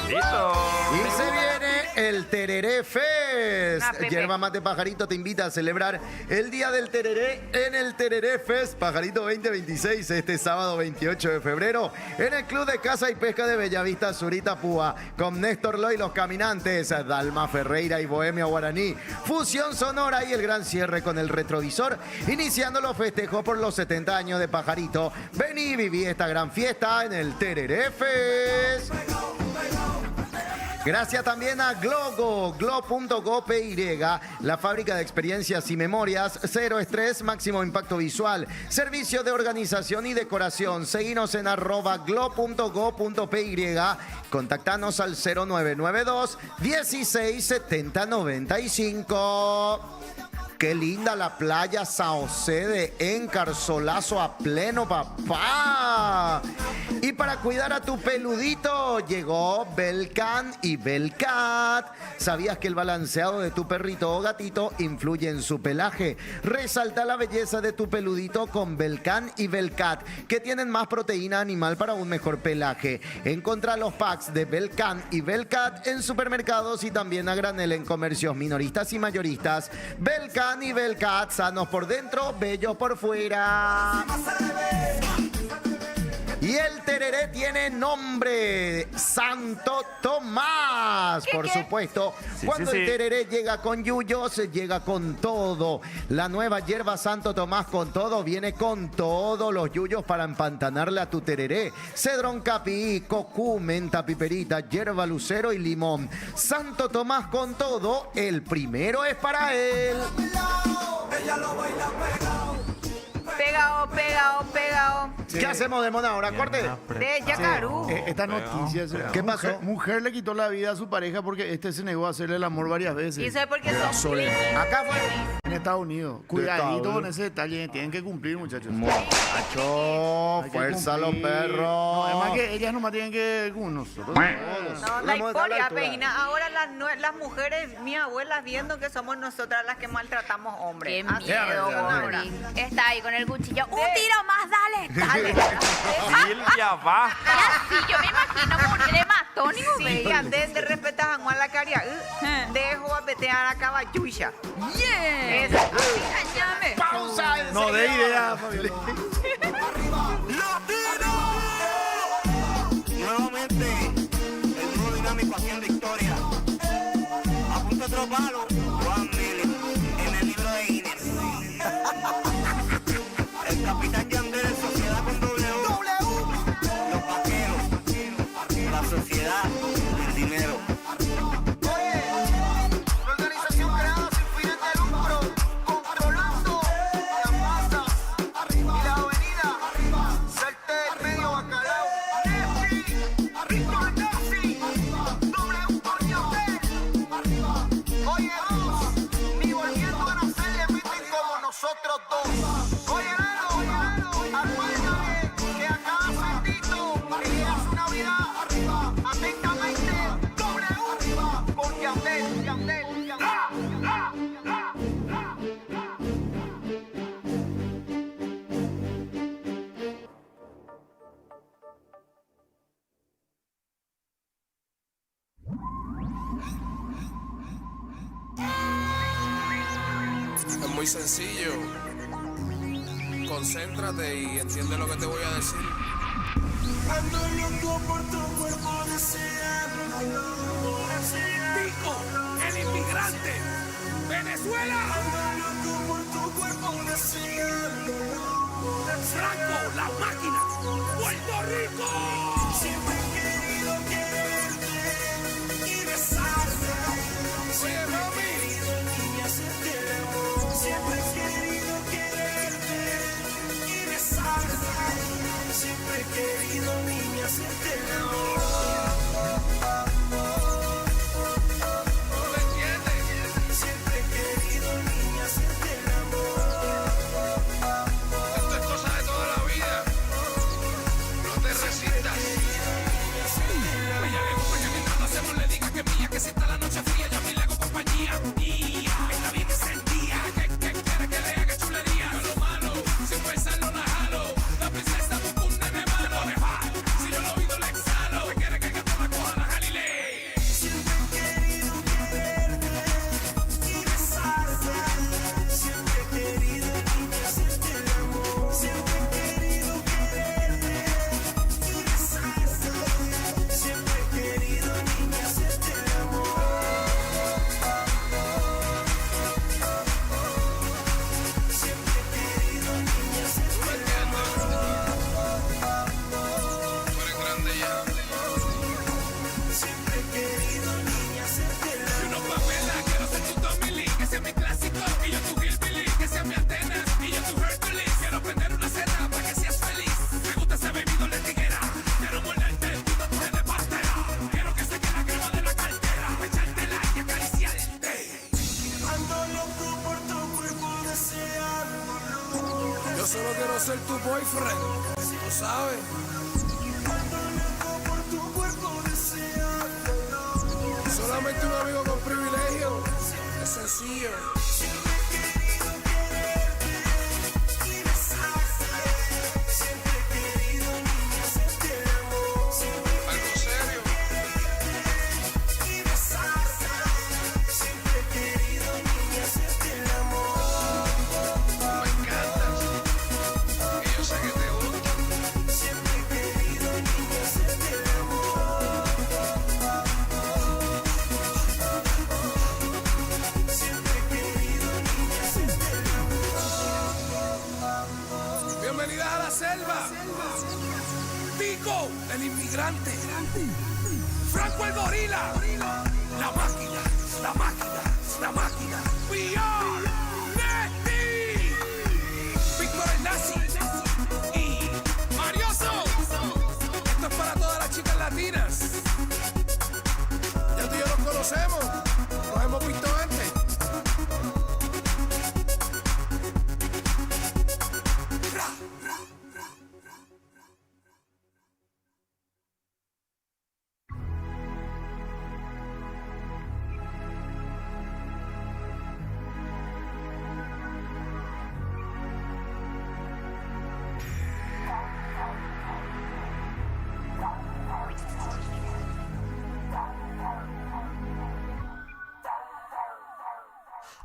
Listo. Y se viene el Tereré Fest. Ah, Pepe. Yerba Mate Pajarito te invita a celebrar el Día del Tereré en el Tereré Fest Pajarito 2026 este sábado 28 de febrero en el Club de Caza y Pesca de Bellavista Surita Púa con Néstor Loy, Los Caminantes, Dalma Ferreira y Bohemia Guaraní, Fusión Sonora y el gran cierre con el Retrovisor, iniciando los festejos por los 70 años de Pajarito. Vení y viví esta gran fiesta en el Tereré Fest. Gracias también a Glogo, Glo.go.py, la fábrica de experiencias y memorias, cero estrés, máximo impacto visual, servicio de organización y decoración. Seguinos en @glo.go.py, contactanos al 0992 167095. Qué linda la playa Saocede en Carzolazo a pleno, papá. Y para cuidar a tu peludito llegó Belcan y Belcat. ¿Sabías que el balanceado de tu perrito o gatito influye en su pelaje? Resalta la belleza de tu peludito con Belcan y Belcat, que tienen más proteína animal para un mejor pelaje. Encontrá los packs de Belcan y Belcat en supermercados y también a granel en comercios minoristas y mayoristas. Belcan y Belcat, sanos por dentro, bellos por fuera. Y el tereré tiene nombre, Santo Tomás. Por supuesto, cuando el tereré llega con yuyos, llega con todo. La nueva hierba Santo Tomás con todo viene con todos los yuyos para empantanarle a tu tereré. Cedrón capí, cocú, menta piperita, hierba lucero y limón. Santo Tomás con todo, el primero es para él. Pegado, pegado, pegado. ¿Qué hacemos de mona ahora? Corte. De Yacarú. Esta noticia, ¿Qué pasó? Mujer le quitó la vida a su pareja porque este se negó a hacerle el amor varias veces. ¿Y sabes por qué son Acá fue. En Estados Unidos. Cuidadito con ese detalle. Tienen que cumplir, muchachos. Muchacho, Hay que fuerza a los cumplir. perros. No, además que ellas nomás tienen que con nosotros. No, Vamos la a historia, altura. Peina. Ahora las mujeres, mis abuelas, viendo que somos nosotras las que maltratamos hombres. Qué Así miedo, es ahora. Gori. Está ahí con el cuchillo. ¡Un tiro más, dale! ¡Dale! Silvia, basta. Y así, yo me imagino como que le mató, ni Sí, anden de respetar a Juan la caria. Dejo a petear a caballucha. ¡Yes! Esa. ¡Cállame! Pausa. No dé idea, Fabiola. Nuevamente, el dúo dinámico haciendo historia. Apunta otro palo, Juan Mili, en el libro de Guinness. El capitán Yandel, sociedad con W. Los vaqueros, la sociedad, el dinero. Una organización creada sin fines de lucro, controlando las masas y la avenida. Salte del medio, bacalao. Nefi, Rico Nazi, W por Yandel. Oye, dos, ni volviendo a nacer le meten como nosotros dos. Oye, Lalo, acuérdate que a cada sentito le das una vida. Atentamente, W por Yandel. Es muy sencillo. Concéntrate y entiende lo que te voy a decir. Ando loco por tu cuerpo deseándolo. Pico, el inmigrante. Venezuela. Ando loco por tu cuerpo deseándolo. Franco, la máquina. Puerto Rico. Siempre he querido quererte y besarte. Siempre he querido, niña, hacerte el amor. Siempre he querido quererte y besarte. Siempre he querido, niña, hacerte el amor. ¿No me entiendes? Siempre he querido, niña, hacerte el amor. ser tu boyfriend, ¿lo sabes? Solamente un amigo con privilegio, es sencillo. Algo serio. Me encantas, y yo sé que te gusta. Bienvenidas a la selva. Pico, el inmigrante. Franco el gorila. La máquina, la máquina, la máquina. VR, Neti. Víctor el nazi. Y Marioso. Esto es para todas las chicas latinas. Ya tú y yo nos conocemos. Nos hemos visto antes.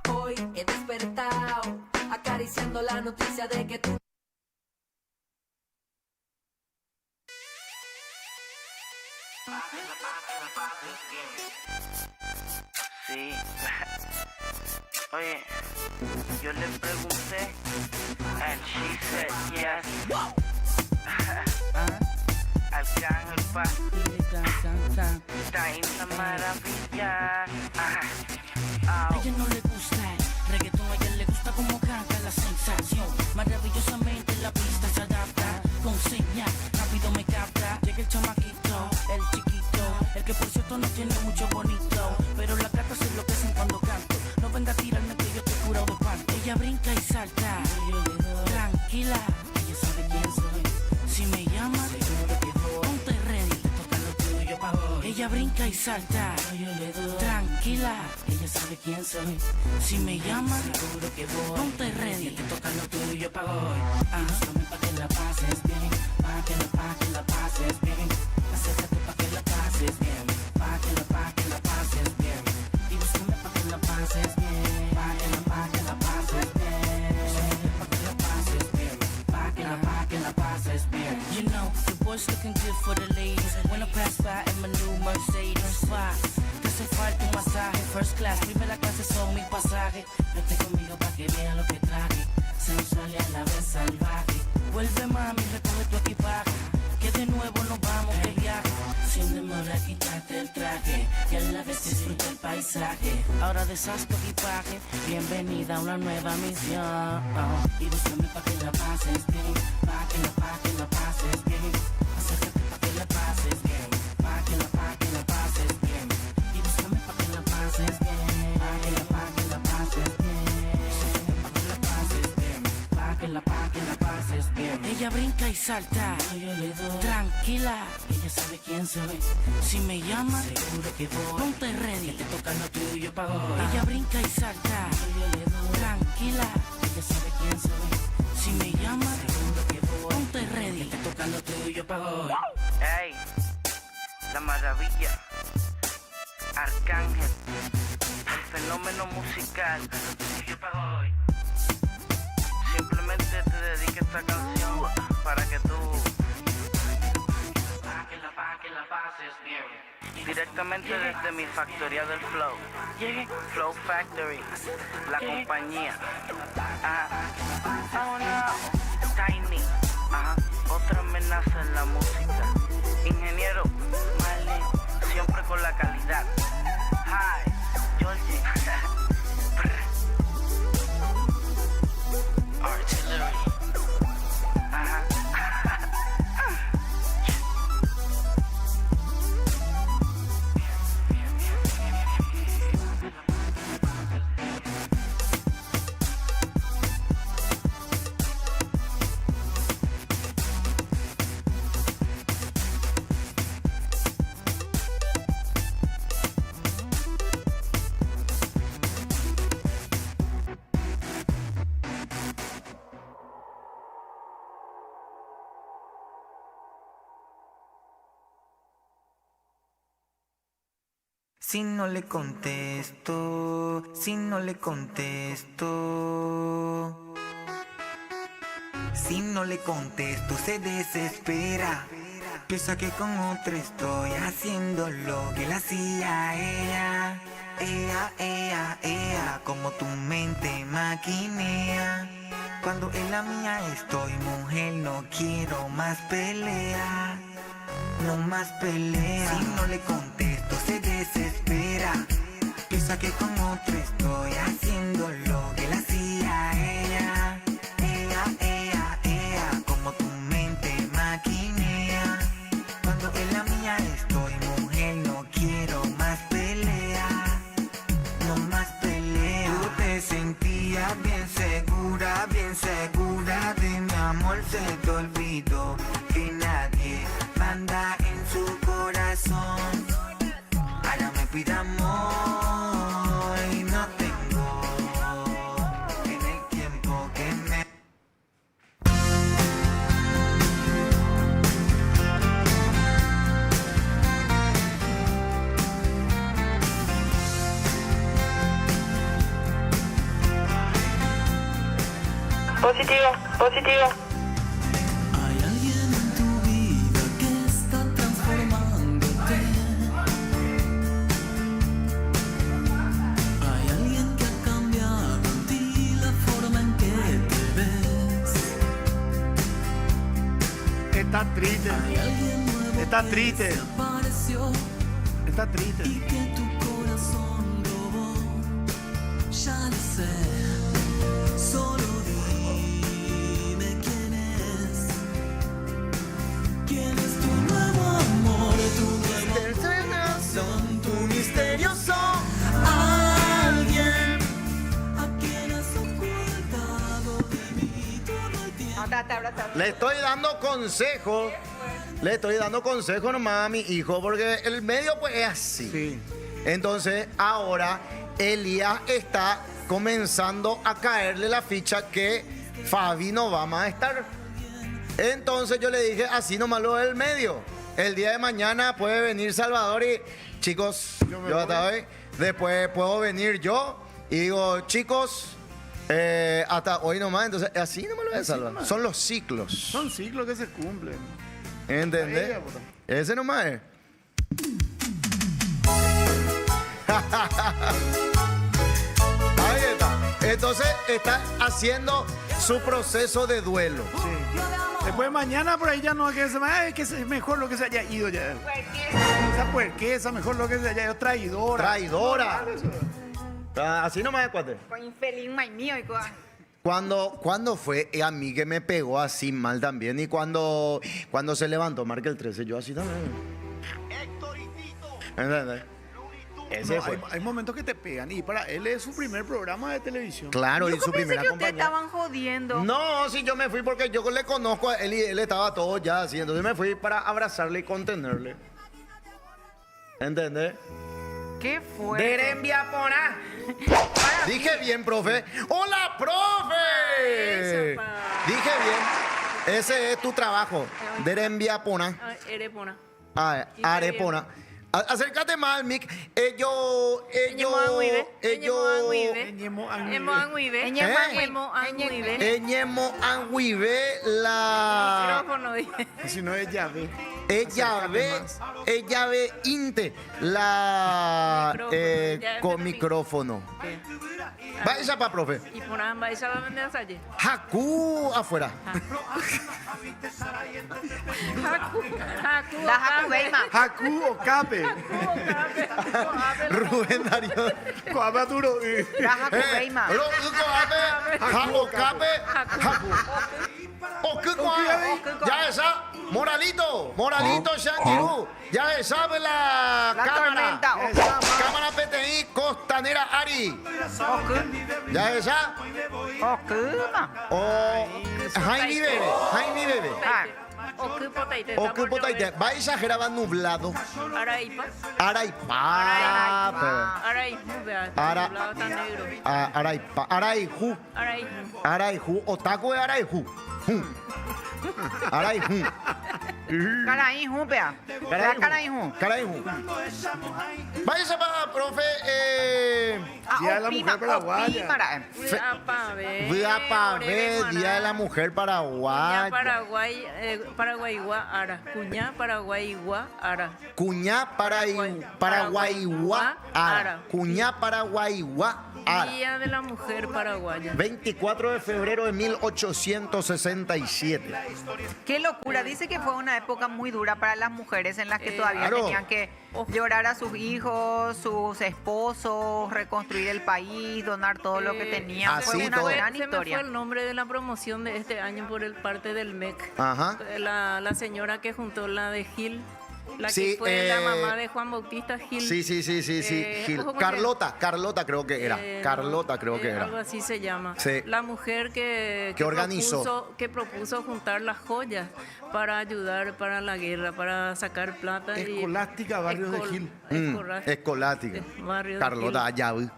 Hoy he despertado acariciando la noticia de que tú Sí. Oye, yo le pregunté and she said yes. Arcángel pa está en la maravilla. A ella no le gusta el reggaetón, a ella le gusta como canta la sensación. Maravillosamente la pista se adapta, con señal, rápido me capta. Llega el chamaquito, el chiquito, el que por cierto no tiene mucho bonito, pero las gatas se enloquecen cuando canto. No venga a tirarme que yo estoy curado de panto. Ella brinca y salta, tranquila, ella sabe quién soy. Si me llama, ponte ready, te toca lo tuyo pa' hoy. Ella brinca y salta, tranquila, ella sabe quién soy. Si me llama, seguro que voy. Ponte ready, te toca lo tuyo pa' hoy. Búscame pa' que la pases bien, pa' que la pases bien. Acércate pa' que la pases bien, pa' que la pases bien. Y búscame pa' que la pases bien, pa' que la pases bien. Pa' que la pases bien, pa' que la pases bien. You know, the boys looking good for the ladies. When I pass by in my new Mercedes, te hace falta un masaje. First class, primera clase son mi pasaje. Vete conmigo pa' que vean lo que traje. Sensual y a la vez salvaje. Vuelve mami, recoge tu equipaje, que de nuevo nos vamos de viaje. Sin demora quítate el traje y a la vez disfruta el paisaje. Ahora deshaz tu equipaje, bienvenida a una nueva misión. Y búscame pa' que la pases bien, pa' que la pases bien. Acércate pa' que la pases bien, pa' que la pases bien. Y búscame pa' que la pases bien, pa' que la pases bien. Pa' que la pases bien, pa' que la pases bien. Ella brinca y salta, yo le doy. Tranquila, ella sabe quién soy. Si me llama, seguro que voy. Ponte ready, que te toca lo tuyo pa' hoy. Ella brinca y salta, yo le doy. Tranquila, ella sabe quién soy. Si me llama, seguro que voy. Ponte ready, que te toca lo tuyo pa' hoy. Ey, la maravilla. Arcángel, el fenómeno musical. Tuyo pa' hoy. Simplemente te dedico esta canción para que tú que la pases bien. Directamente desde mi factoría del Flow. Flow Factory, la compañía. Oh no, Tiny. Otra amenaza en la música. Ingeniero, Marley, siempre con la calidad. Hi, Georgie. Artillery. Si no le contesto, si no le contesto. Si no le contesto se desespera. Piensa que con otro estoy haciendo lo que le hacía a ella. Como tu mente maquinea. Cuando en la mía estoy, mujer, no quiero más pelea. No más pelea. Si no le contesto se desespera. Piensa que con otro estoy haciendo lo que le hacía a ella. Como tu mente maquinea. Cuando en la mía estoy, mujer, no quiero más pelea. No más pelea. Tú te sentías bien segura de mi amor. Se te olvidó que nadie manda en su corazón. Ahora me pide amor y no tengo en el tiempo que me... Positivo, positivo. Hay alguien en tu vida que está transformándote. Hay alguien que ha cambiado en ti la forma en que te ves. Está triste. Hay alguien nuevo Está que triste. desapareció Está triste. y que tu corazón robó. Ya lo sé. Solo dime quién es. ¿Quién es tu nuevo amor? Tu nuevo corazón, tu misterioso alguien a quien has ocultado de mí todo el tiempo. Le estoy dando consejos. Le estoy dando consejos nomás a mi hijo, porque el medio pues es así. Entonces ahora Elías está comenzando a caerle la ficha que Fabi no va más a estar. Entonces yo le dije, así nomás lo del medio. El día de mañana puede venir Salvador y, chicos, yo hasta hoy. Después puedo venir yo y digo, chicos, hasta hoy nomás. Entonces así nomás lo voy a salvar. Son los ciclos. Son ciclos que se cumplen. ¿Entendés? Ese nomás es. Ahí está. Entonces está haciendo su proceso de duelo. Después mañana por ahí ya no es que es que es mejor lo que se haya ido ya. Esa puerquesa, mejor lo que se haya ido. Traidora. Traidora. Así nomás es, cuate. Con infeliz mío y con... Cuando fue a mí que me pegó así mal también y cuando se levantó marca el 13, yo así también. ¿Entendés? Ese No, fue. hay momentos que te pegan y para él es su primer programa de televisión. Claro, y su primera Ustedes compañía. estaban jodiendo. No, sí, yo me fui porque yo le conozco a él y él estaba todo ya así. Entonces me fui para abrazarle y contenerle. ¿Entendés? ¿Qué fue? Derembiapona. Dije bien, profe. ¡Hola, profe! Dije bien. Ese es tu trabajo. Derembiapona. Erepona. Ah, arepona. Acércate más al mic. Ellos. Eñemo anguive la. Micrófono, dije. Si no es llave. Ella ve inte la con micrófono. Vaya para profe. Y por nada, vaya a vender ayer. Haku afuera. Haku o Cape. Rubén Darío. Coape duro. Ya esa, Moralito Shangiru. Ya esa la cámara. Cámara PTI Costanera Ari. Ya esa. O Jaime Bebe. Ocupo Taite. Vais a grabar nublado. Araipa. Araihu. Araihu. Otaku es Araihu. Araihu. Caraíju, pea. Caraíju. Caraíju. Váyase para, profe. Día de la Mujer Paraguaya. Viapabé, Día de la Mujer Paraguaya. Paraguay, Paraguayguá, Ara. Cuñá, Paraguayguá, Ara. Cuñá Paraguayguá Ara. Cuñá Paraguayguá Ara. Día de la Mujer Paraguaya. 24 de febrero de 1867. Qué locura. Dice que fue una época muy dura para las mujeres en las que todavía Claro. tenían que llorar a sus hijos, sus esposos, reconstruir el país, donar todo lo que tenían. Así Fue una todo. gran Se me historia. fue el nombre de la promoción de este año por el parte del MEC. Ajá. La señora que juntó la de Gil, la Sí, que fue la mamá de Juan Bautista Gil. Sí. Gil. ¿cómo se Carlota creo que era. Carlota creo que Algo era. así se llama. Sí. La mujer que organizó. que propuso juntar las joyas para ayudar para la guerra, para sacar plata. Escolástica Barrios de Gil. Escolástica. Barrios de Carlota Gil. Ayavi.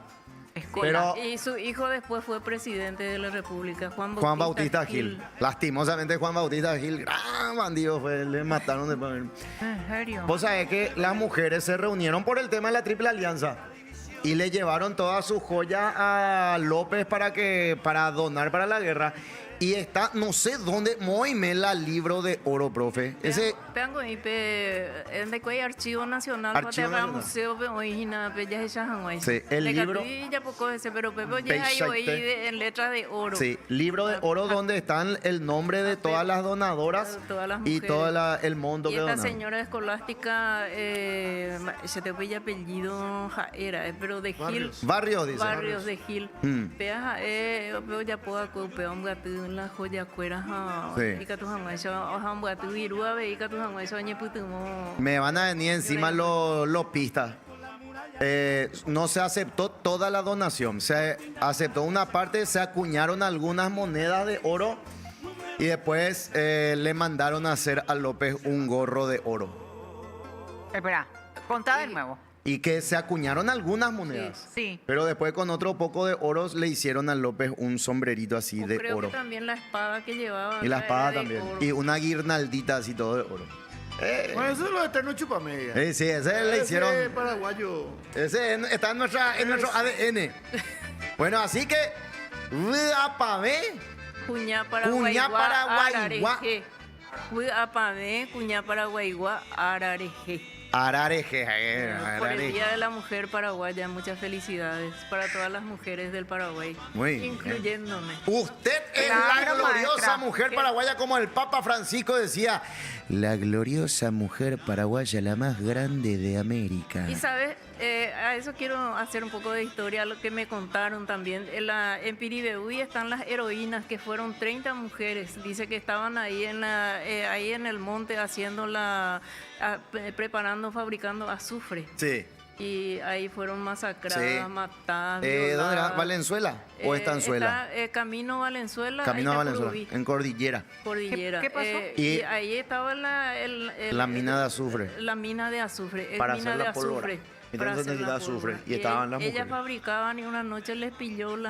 Pero, y su hijo después fue presidente de la República, Juan Bautista Gil. Lastimosamente Juan Bautista Gil, gran bandido fue, le mataron de poder. ¿En serio? Vos sabés que las mujeres se reunieron por el tema de la Triple Alianza y le llevaron todas sus joyas a López para donar para la guerra. Y está, no sé dónde, Moimela libro de oro, profe. Ese Peango y en de cuál Archivo Nacional, Archivo para Nacional. museo pe origina pe ya se llaman Sí, el libro- ya poco ese pero pe ya hay hoy en letras de oro. sí, libro de oro donde están el nombre de todas las donadoras Todas las y mujeres. todo el monto Y que esta donaron. señora escolástica, se te pilla apellido era, pero de Gil. Barrios, dice. Barrios de Gil. Mm. Pea, pero ya puedo acopar un gato en la joya cuera. Sí. Y que tu jamás, o gato virúa, ve y que tu jamás, oye, putumo. Me van a venir encima los pistas. No se aceptó toda la donación. Se aceptó una parte, se acuñaron algunas monedas de oro y después le mandaron a hacer a López un gorro de oro. Espera, contá de nuevo. Y que se acuñaron algunas monedas. Sí. Pero después con otro poco de oros le hicieron a López un sombrerito así de Creo oro. que también la espada que llevaba. Y la era espada de también. oro. Y una guirnaldita así todo de oro. Bueno, eso es lo eterno chupamedia. Sí, ese le hicieron. Ese paraguayo. Ese está en nuestro ADN. Bueno, así que. Apabé. Cuñá Cuñá Paraguayguá. Apame, Cuñá Paraguayguá, Arareje. Arareje. Por el Día de la Mujer Paraguaya, muchas felicidades para todas las mujeres del Paraguay, Muy bien. incluyéndome. Usted es la Claro, gloriosa maestra. mujer paraguaya, como el Papa Francisco decía. La gloriosa mujer paraguaya, la más grande de América. Y sabes, a eso quiero hacer un poco de historia, lo que me contaron también. En Piribebuy están las heroínas, que fueron 30 mujeres. Dice que estaban ahí ahí en el monte haciendo preparando, fabricando azufre. Sí. Y ahí fueron masacradas, Sí. matadas. ¿Dónde era? violadas. ¿Valenzuela o Estanzuela? Está, Camino Valenzuela. Camino a ahí en Valenzuela, Curubí, en Cordillera. Cordillera. ¿Qué pasó? Y Y- ahí estaba La mina de azufre. La mina de azufre. Para mina hacer de la pólvora. azufre. Y para entonces hacer la necesitaba azufre. pólvora. Y estaban las Ellas mujeres. fabricaban y una noche les pilló Los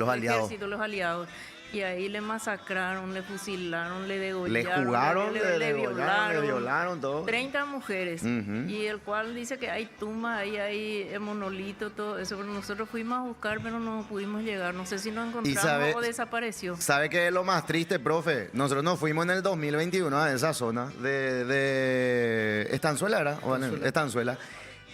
aliados. ejército, los aliados. Y ahí le masacraron, le fusilaron, le Le degollaron. jugaron, le violaron. violaron todo. 30 mujeres. Ujú. Y el cual dice que hay tumbas, ahí hay monolitos, todo eso. Pero nosotros fuimos a buscar, pero no pudimos llegar. No sé si nos encontramos sabe- o desapareció. ¿Sabe qué es lo más triste, profe? Nosotros nos fuimos en el 2021 a esa zona de Estanzuela, ¿era? Estanzuela.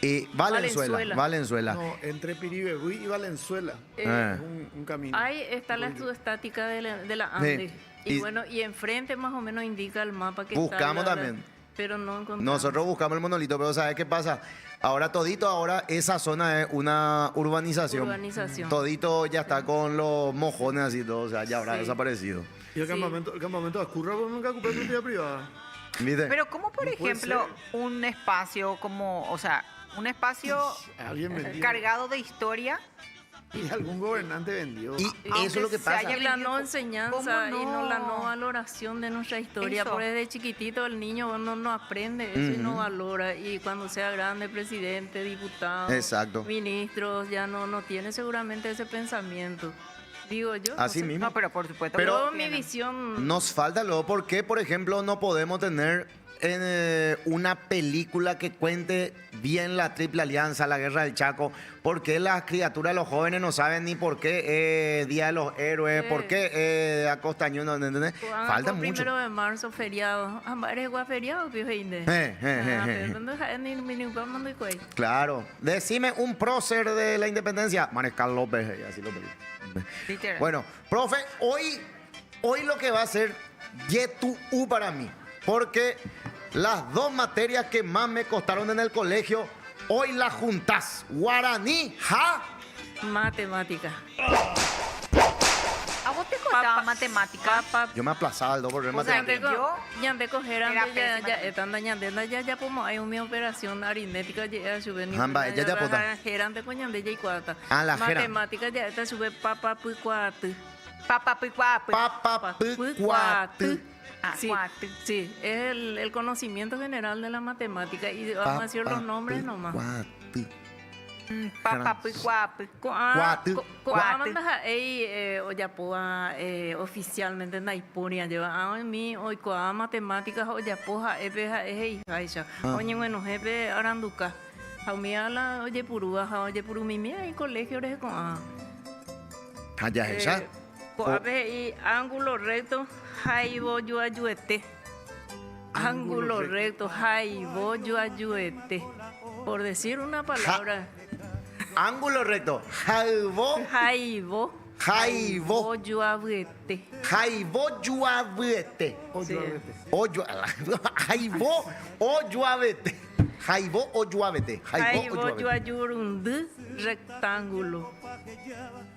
Y Valenzuela. No, entre Piribebuy y Valenzuela. Eh. Es un camino. Ahí está la estática de la Ande. Sí. Y, Y- bueno, y enfrente más o menos indica el mapa que Buscamos está. también. Pero no encontramos. Nosotros buscamos el monolito, pero ¿sabes qué pasa? Ahora esa zona es una urbanización. Urbanización. Todito ya está con los mojones y todo, o sea, ya habrá Sí. desaparecido. Y el campamento de Ascurra, pues nunca ocupé propiedad privada. ¿Viste? Pero ¿cómo, por No puede ejemplo, un espacio como, o sea, un espacio Alguien vendió. cargado de historia? Y algún gobernante vendió. Y eso es lo que se pasa. haya Y la vendido, no enseñanza ¿cómo y no no? la no valoración de nuestra historia. Eso. Por desde chiquitito el niño no aprende eso y no valora. Y cuando sea grande, presidente, diputado, Exacto. ministros, ya no tiene seguramente ese pensamiento. digo yo. Así no sé. mismo. No, pero por supuesto. Pero- Yo, que mi tienen. visión. Nos falta luego, ¿por qué, por ejemplo, no podemos tener una película que cuente bien la Triple Alianza, la Guerra del Chaco? ¿Por qué las criaturas, los jóvenes no saben ni por qué Día de los Héroes? ¿Por qué Acostaño? ¿No entendés? Falta mucho. 1 de marzo, feriado. Eres feriado, pijo inde. Claro. Decime un prócer de la independencia. Mariscal López, y así lo pedí. Literal. Bueno, profe, hoy lo que va a ser Y2U para mí. Porque las dos materias que más me costaron en el colegio, hoy las juntás. Guaraní, ja. Matemática. ¿A vos te costaba matemática? Yo me aplazaba el doble de O sea, matemáticas. que yo Ñande cogeran era ya pésima. están dañando ya como hay una operación aritmética ya sube ni Amba, ya puta. gerante con ñande ya y cuarta. Ah, la gera. Matemática ya está sube papa pu cuate. Papá, picuapi. Papa, cuate. Ah, Sí, cuate. sí, es el conocimiento general de la matemática y vamos a decir los nombres nomás. Cuate. Papá, picuapi. Cuate. Cuate. Oyapoa oficialmente en Naipuria lleva a mí hoy coa matemáticas oyapoja epeja eje hija oye bueno jefe aranduca jaumia oye purúa oye purumimia y colegio eres con Allá esa. coape y ángulo recto jaibo yuayuete ángulo recto jaibo yuayuete por decir una palabra. Ángulo recto. Jaibo. Jaibo. Jaibo. Yuabuete. Jaibo yuabete. Sí. Jaibo o yuabete. Jaibo o yuabete. Jaibo yuayurundu rectángulo.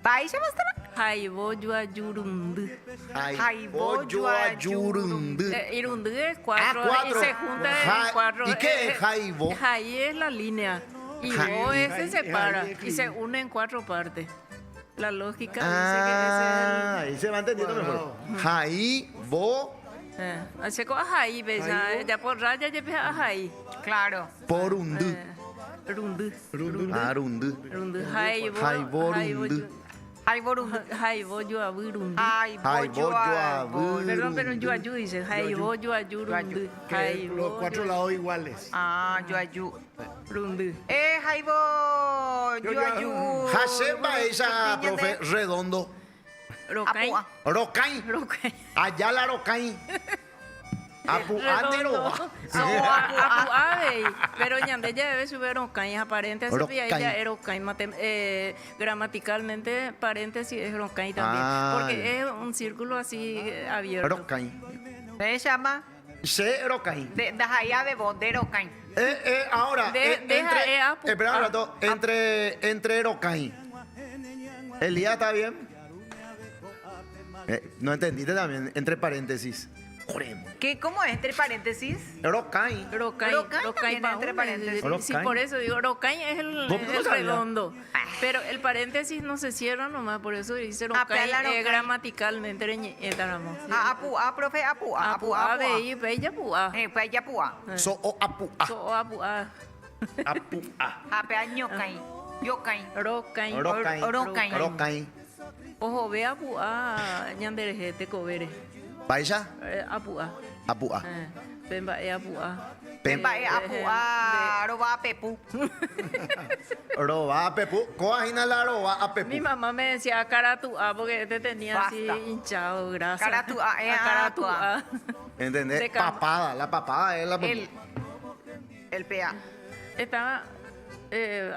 ¿Vais a mostrar? Jaibo yuayurundu. Jaibo yuayurundu. Irundu es cuatro. cuatro. Y se junta en cuatro. ¿Y qué es jaibo? Jai es la línea. Y bo se separa y se une en cuatro partes. La lógica Ah, dice ahí se va entendiendo mejor. Jaibo que es el... Así como jai, ¿ves? Ya por raya ya empieza a jai. Claro. por undu. Rundu. Arundu. Rundu. Jaibo. Jaiborundu. Ay, Borundu. Jaibo yuabirundu. Ay, Jaibo yuabirundu. Perdón, pero yuayu dice. Jaibo yuayurundu. Que Jaibo. los cuatro lados iguales. Ah, Yuayu. Rundu. Jaibo, Yuayu. Haseba esa, profe, redondo. Rocain. Apua. Rocain. Rocain. Allá la Rocain. Apu Redondo. Andero. Apuade. Pero ñande ya debe subir rocain aparente. Así que Rocain. ya es rocain. Gramaticalmente, paréntesis es rocain también. Ah. Porque es un círculo así abierto. Rocain. Se llama Se Rocain. de Jaya de Bondero Cain. Ahora, Deja apu. espera un rato, entre Rocain. ¿Elías está bien? No entendiste también, entre paréntesis. Oremos. ¿Qué? ¿Cómo es? Entre paréntesis. Rocain. Rocain. Rocain también entre paréntesis. Sí, Rocain. por eso digo, rocain es el ¿Vos no sabías? redondo. Pero el paréntesis no se cierra nomás, por eso dice rocain Apela rocain. gramaticalmente entramos. Apua, profe, apua. Apua, veí, bella pua. Pues ya apua. So o apu a. So apua. Apu a. Apea ñocain. Yocain. Rocain. Rocain. Rocain. Ojo, ve apua, ñanderejete cobere. ¿Paisa? Apua. Apu a. Pemba e apua. Pemba Apua, roba pepu. Roba a Pepu. Coajina la roba a Pepu. Mi mamá me decía caratua porque este tenía así Basta. hinchado, grasa. Caratua, Caratua. ¿Entendés? Se cam- Papada. La papada es la El PA. Estaba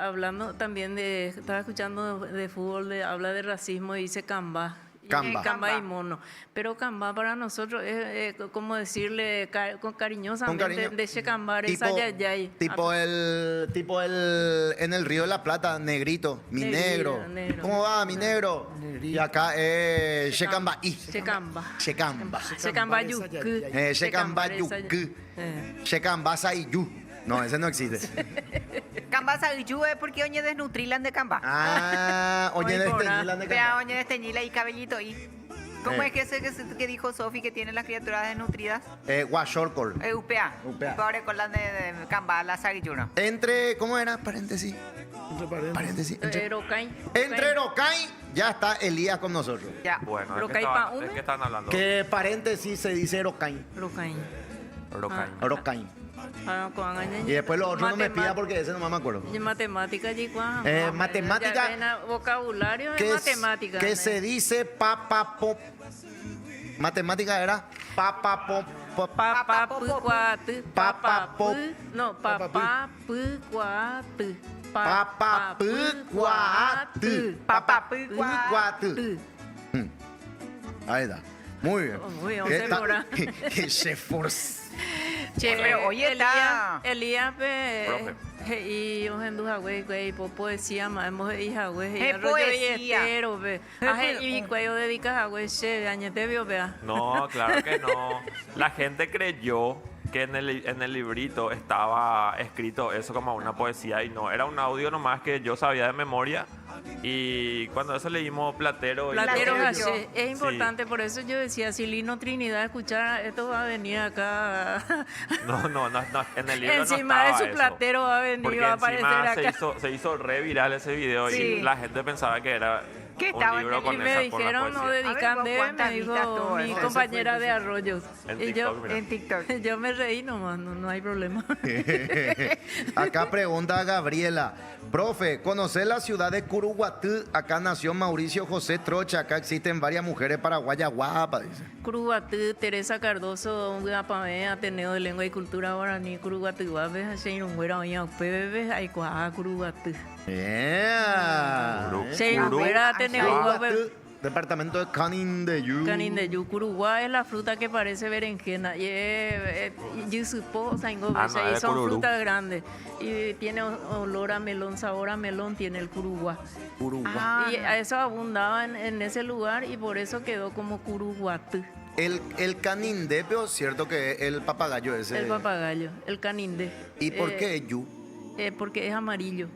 hablando también estaba escuchando de fútbol, habla de racismo y dice Camba. Camba. Camba y mono. Pero Camba para nosotros es como decirle cariñosamente Con cariño. de ese Camba, esa yayay. Tipo el en el Río de la Plata, negrito, mi Negrito, negro. negro. ¿Cómo va, mi negro? Y acá Shekamba y. Checamba. Shekamba. Checamba yuku. Shekamba yuku. Shekamba sayu. No, ese no existe. Camba sabichu es porque oñe desnutrilan de camba. Ah, oye, de Vea, Camba. oñe desteñila y cabellito y. ¿Cómo es que ese que dijo Sofi que tiene las criaturas desnutridas? Guashorcor. UPA. UPA. Pobre con la de camba, la sabichuna. Entre, ¿cómo era? Paréntesis. Paréntesis. Rocain. Entre Rocain, ya está Elías con nosotros. Ya. Bueno, Pero ¿de que qué, hay estaban, pa' de ume. qué están hablando? Que paréntesis se dice Rocain. Rocaín. Rocaín. Rocain. Ah, Y después lo otro no me pida porque ese nomás me acuerdo. Y matemática, Chicuán. Matemática. Vocabulario de Que, matemática. que se dice papapop. Matemática era papapop. Papá pucuate. Papá pop. No, papá pucuate. Papapucuate. Papapucuate. Ahí está. Muy bien. Muy bien, ¿Qué segura. Que se force. Che, Pero oye, está- Elías, Profe. y un henduja, güey, poesía, más hemos hija, güey, Es poesía. y cuello dedicas a güey, che, añete vio, vea. No, claro que no. La gente creyó que en el librito estaba escrito eso como una poesía y no, era un audio nomás que yo sabía de memoria y cuando eso leímos Platero. Platero y Gaché, es Sí. importante, por eso yo decía, si Lino Trinidad escuchara, esto va a venir acá. No, en el libro Encima no de estaba su eso. platero va a venir, Porque va a aparecer encima acá. se hizo re viral ese video Sí. y la gente pensaba que era ¿Qué un estaba en libro el con Y libro? esa me con la dijeron, no poesía. dedican de, ¿cuántas me vistas dijo tuvo mi eso? compañera de Arroyos. En Y yo, TikTok, mira. En TikTok. yo me reí nomás, no hay problema. Acá pregunta Gabriela. Profe, ¿conocer la ciudad de Curuguatú? Acá nació Mauricio José Trocha. Acá existen varias mujeres paraguayas guapas, dice. Curuguatú, Teresa Cardoso, Guapamé, Ateneo de Lengua y Cultura Guaraní, Curuguatú, Guapes, Sheinungüera, Oña, Pebebe, Aicuaja, Curuguatú. Yeah. Sheinungüera, Ateneo, Guapes. Curuguatú, departamento de Canindeyú. Canindeyú, Curuguá es la fruta que parece berenjena. Y yusupo, saingo, Ah, no, y es son cururú. frutas grandes. Y tiene olor a melón, sabor a melón, tiene el curuguá. Curuguá. Y a eso abundaba en ese lugar y por eso quedó como Curuguatú. El canindepio, cierto que es el papagayo ese. El papagayo, el caninde. ¿Y por qué yu? Porque es amarillo.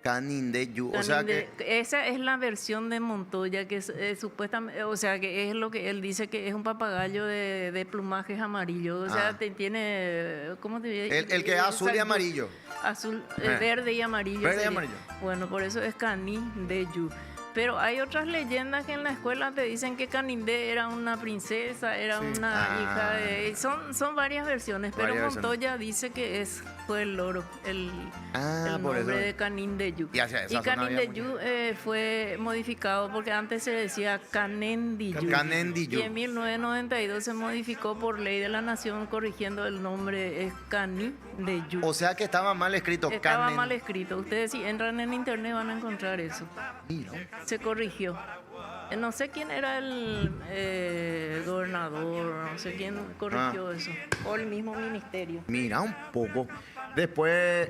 Canindeyú. O sea que Esa es la versión de Montoya, que es, supuestamente, o sea, que es lo que él dice que es un papagayo de plumajes amarillos. O sea, tiene, ¿cómo te digo? el que es azul y amarillo. Azul, verde y amarillo. Verde y sería. amarillo. Bueno, por eso es Canindeyú. Pero hay otras leyendas que en la escuela te dicen que Canindé era una princesa, era una hija de... Son varias versiones, pero Varias Montoya dice que fue el loro, el por nombre eso. de Canindeyú. Y hacia esa Y zona había Canindeyú fue modificado porque antes se decía Canendiyú. Canendiyú. Y en 1992 se modificó por ley de la nación corrigiendo el nombre, es Canindeyú. O sea que estaba mal escrito. Estaba mal escrito. Ustedes si entran en internet van a encontrar eso. Se corrigió. No sé quién era el gobernador, no sé quién corrigió eso. O el mismo ministerio. Mira un poco. Después,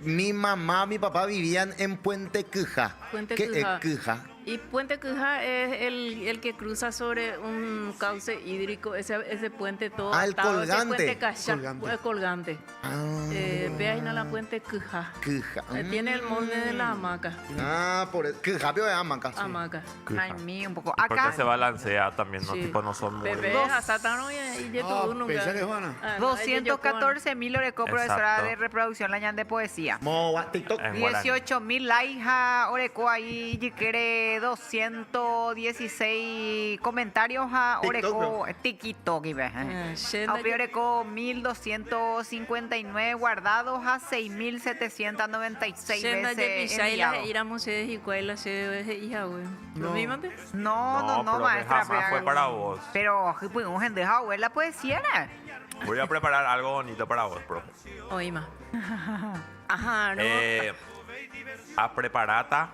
mi mamá, mi papá vivían en Puente Quija. Puente ¿Qué Quija. es Quija? Y Puente Quija es el que cruza sobre un cauce hídrico, ese puente todo Ah, el atado, ese colgante. puente Cachá, colgante. Ve ahí en la Puente Quija. Quija. Tiene el molde de la hamaca. Por eso. Quija, pero es hamaca. sí. Hamaca. Ay, mí, un poco. Porque Acá, se balancea también, ¿no? Sí. Tipo, no son muy... Bebé, asatano y ya tuvo nunca. pensá que Juana. 214.000 oreco, profesora Exacto. de reproducción, la ñan de poesía. Moa, TikTok. En guaraní. 18.000 laija oreco ahí, y quiere 216 comentarios a oreco, TikTok, y ve. Shenda, A oreco 1.259 guardados a 6.796 Shenda, veces Yapishaila, enviados. Iramos y Cuela, hija, güey. ¿Lo mismo? No, profe, maestra. jamás fue para vos. Pero, pues, un dejado ver la poesía, ¿no? Voy a preparar algo bonito para vos, profe. Oíma. Ajá, no. A preparata.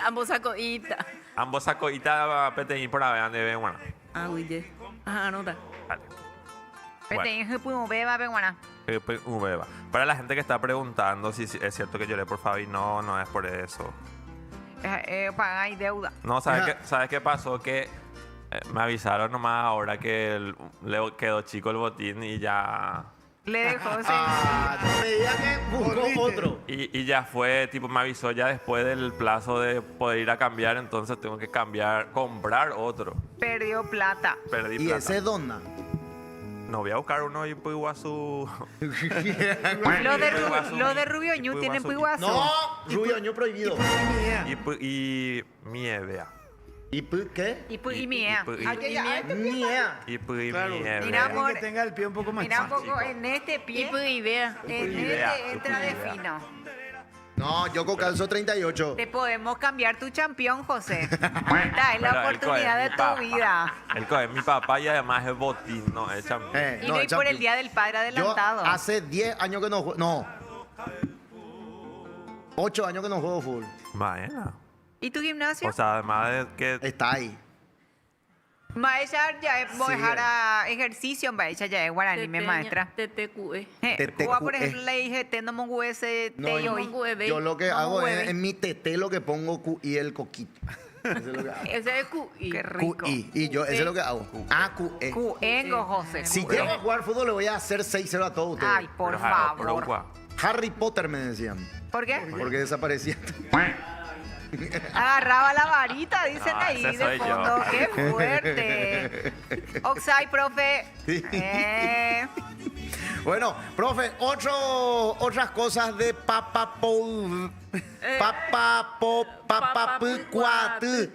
Ambos sacoita. Ambos sacoita peteín por vean de bueno. Ah, güey. Ajá, anota. Vale. Peteín, pues, beba, beguana. Beba. Para la gente que está preguntando si es cierto que lloré por Fabi, no es por eso. Pagáis deuda. No, ¿sabes qué pasó? Que me avisaron nomás ahora que le quedó chico el botín y ya... Le dejó, sí. No me digas que buscó otro. Y ya fue, tipo, me avisó ya después del plazo de poder ir a cambiar, entonces tengo que comprar otro. Perdió plata. Perdí Y plata. ese dona. No voy a buscar uno y pues Iguazú. Los de Rubio Ñu tienen Puiguazú. No, Rubio Ñu prohibido. Y Mievea. ¿Y qué? Y Mía. Mía. Y Claro, Mievea. Mira, amor. que tenga el pie un poco más Mira un chico. poco en este pie. Y vea. En Idea, este entra de idea. fino. No, yo con calzo 38. Te podemos cambiar tu campeón, José. Esta es la Pero el oportunidad de coge, mi papá. tu vida. El coge, mi papá y además es botín, no es champion. Y no hay por el Día del Padre adelantado. Yo hace 10 años que no juego. No. 8 años que no juego fútbol. Maena. ¿Y tu gimnasio? O sea, además de que Está ahí. Maestra ya es Sí. para ejercicio, maestra ya es guaraní, mi maestra. TTQE. Juega, por ejemplo, le dije, te no mongo ese No, te yo- hoy. Yo lo que hago es en mi tete lo que pongo QI el coquito. Eso es lo que hago. Ese es QI. Qué rico. QI. Y yo, eso es lo que hago. QE. Cuengo, José. Si QE. llego a jugar fútbol, le voy a hacer 6-0 a todos ustedes. Ay, por favor. Harry Potter me decían. ¿Por qué? Porque desaparecía. Agarraba la varita, dicen Ah, ahí ese de soy yo. fondo. ¡Qué fuerte! Oxai, profe. Bueno, profe, otras cosas de papapu cuatu.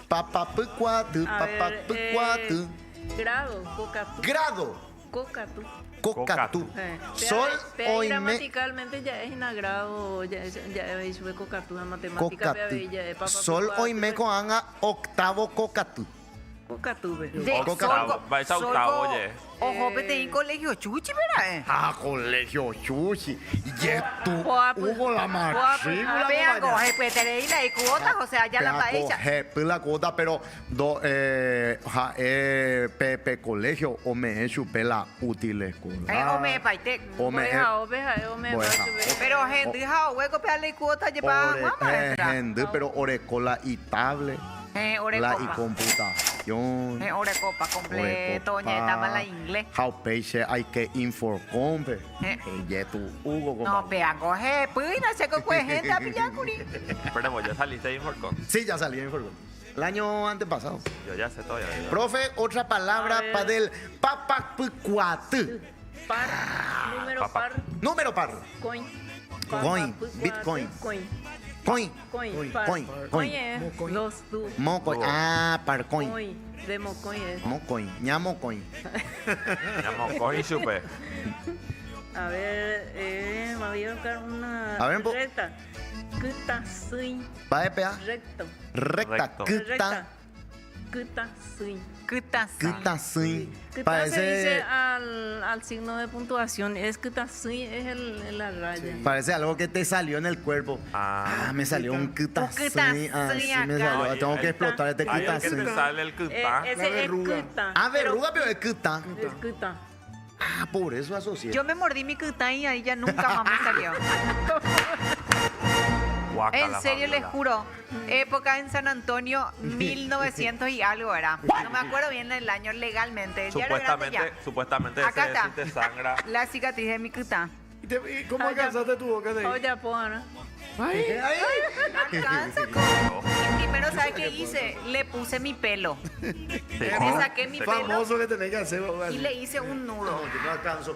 Papapu cuatu, papapu cuatu. Grado, cocatú. Grado, Cocatú. cocatú. Sol Pero hoy me gramaticalmente ya es inagrado, ya es cocatú en matemática. cocatú. Ya es Sol hoy me coanga octavo cocatú. Cocatú. De octavo, va a ser octavo, oye. Ojo, pete en colegio chuchi, ¿verdad? Ah, colegio chuchi. Y esto, Guapo. hubo la matrícula. Vean, coge, pete de la cuotas, o sea, ya la paella. Coge la cuota, pero Pepe colegio o me chupé la útil escolar. O me paite. Oveja, Pero gente, hueco, peale cuotas, lleva maestra. Gente, pero orecola y tablet. La y Orecopa. computación. Orecopa completo, ya está mal la inglés. How page hay que inforcompe. Y tu Hugo. No, vean, coge, pues, no sé con qué gente a pillar, curi. Pero vos ya saliste de Inforcon. Sí, ya salí en Inforcom. El año antepasado. Yo ya sé todavía. Profe, otra palabra A ver. para del papapucuatú. Par, número par, Número par. coin. Coin, Bitcoin. Coin. Coin. Coin, par. Coin. Coin es los du. Mocoin. Ah, par coin. Coin, de mocoin es. Mocoin. Ñamocoin. Llamo coge y chupe. A ver, me voy a buscar una A ver, recta. Cuta, soy Va de PA. recto. Recta. Recto. Cuta. Cuta, soy. Cutas. Cuta. Sí. Cuta se dice Parece. al signo de puntuación. Es cuta, soy es la raya. Parece algo que te salió en el cuerpo. Ah, Me salió un cuta. Un cuta, Sí, así sí, me acá. salió. Tengo que explotar este Ahí cuta. es que Sí. te sale el cuta. Ese es cuta. Ah, verruga, pero es cuta. Es cuta. Ah, por eso asocié. Yo me mordí mi cuta y ahí ya nunca más me salió. Guácala, En serio, les Fabiola. juro. Época en San Antonio, 1900 y algo era. No me acuerdo bien el año legalmente. Ya era grande ya. Supuestamente Acá ese está. si te sangra. La cicatriz de mi cuta. ¿Y cómo alcanzaste tu boca de ahí? Oye, Ana. Alcanza con... Y primero, ¿sabes qué hice? Le puse mi pelo. Le saqué mi pelo Famoso que tenés que hacer. y le hice un nudo. No, yo no alcanzo.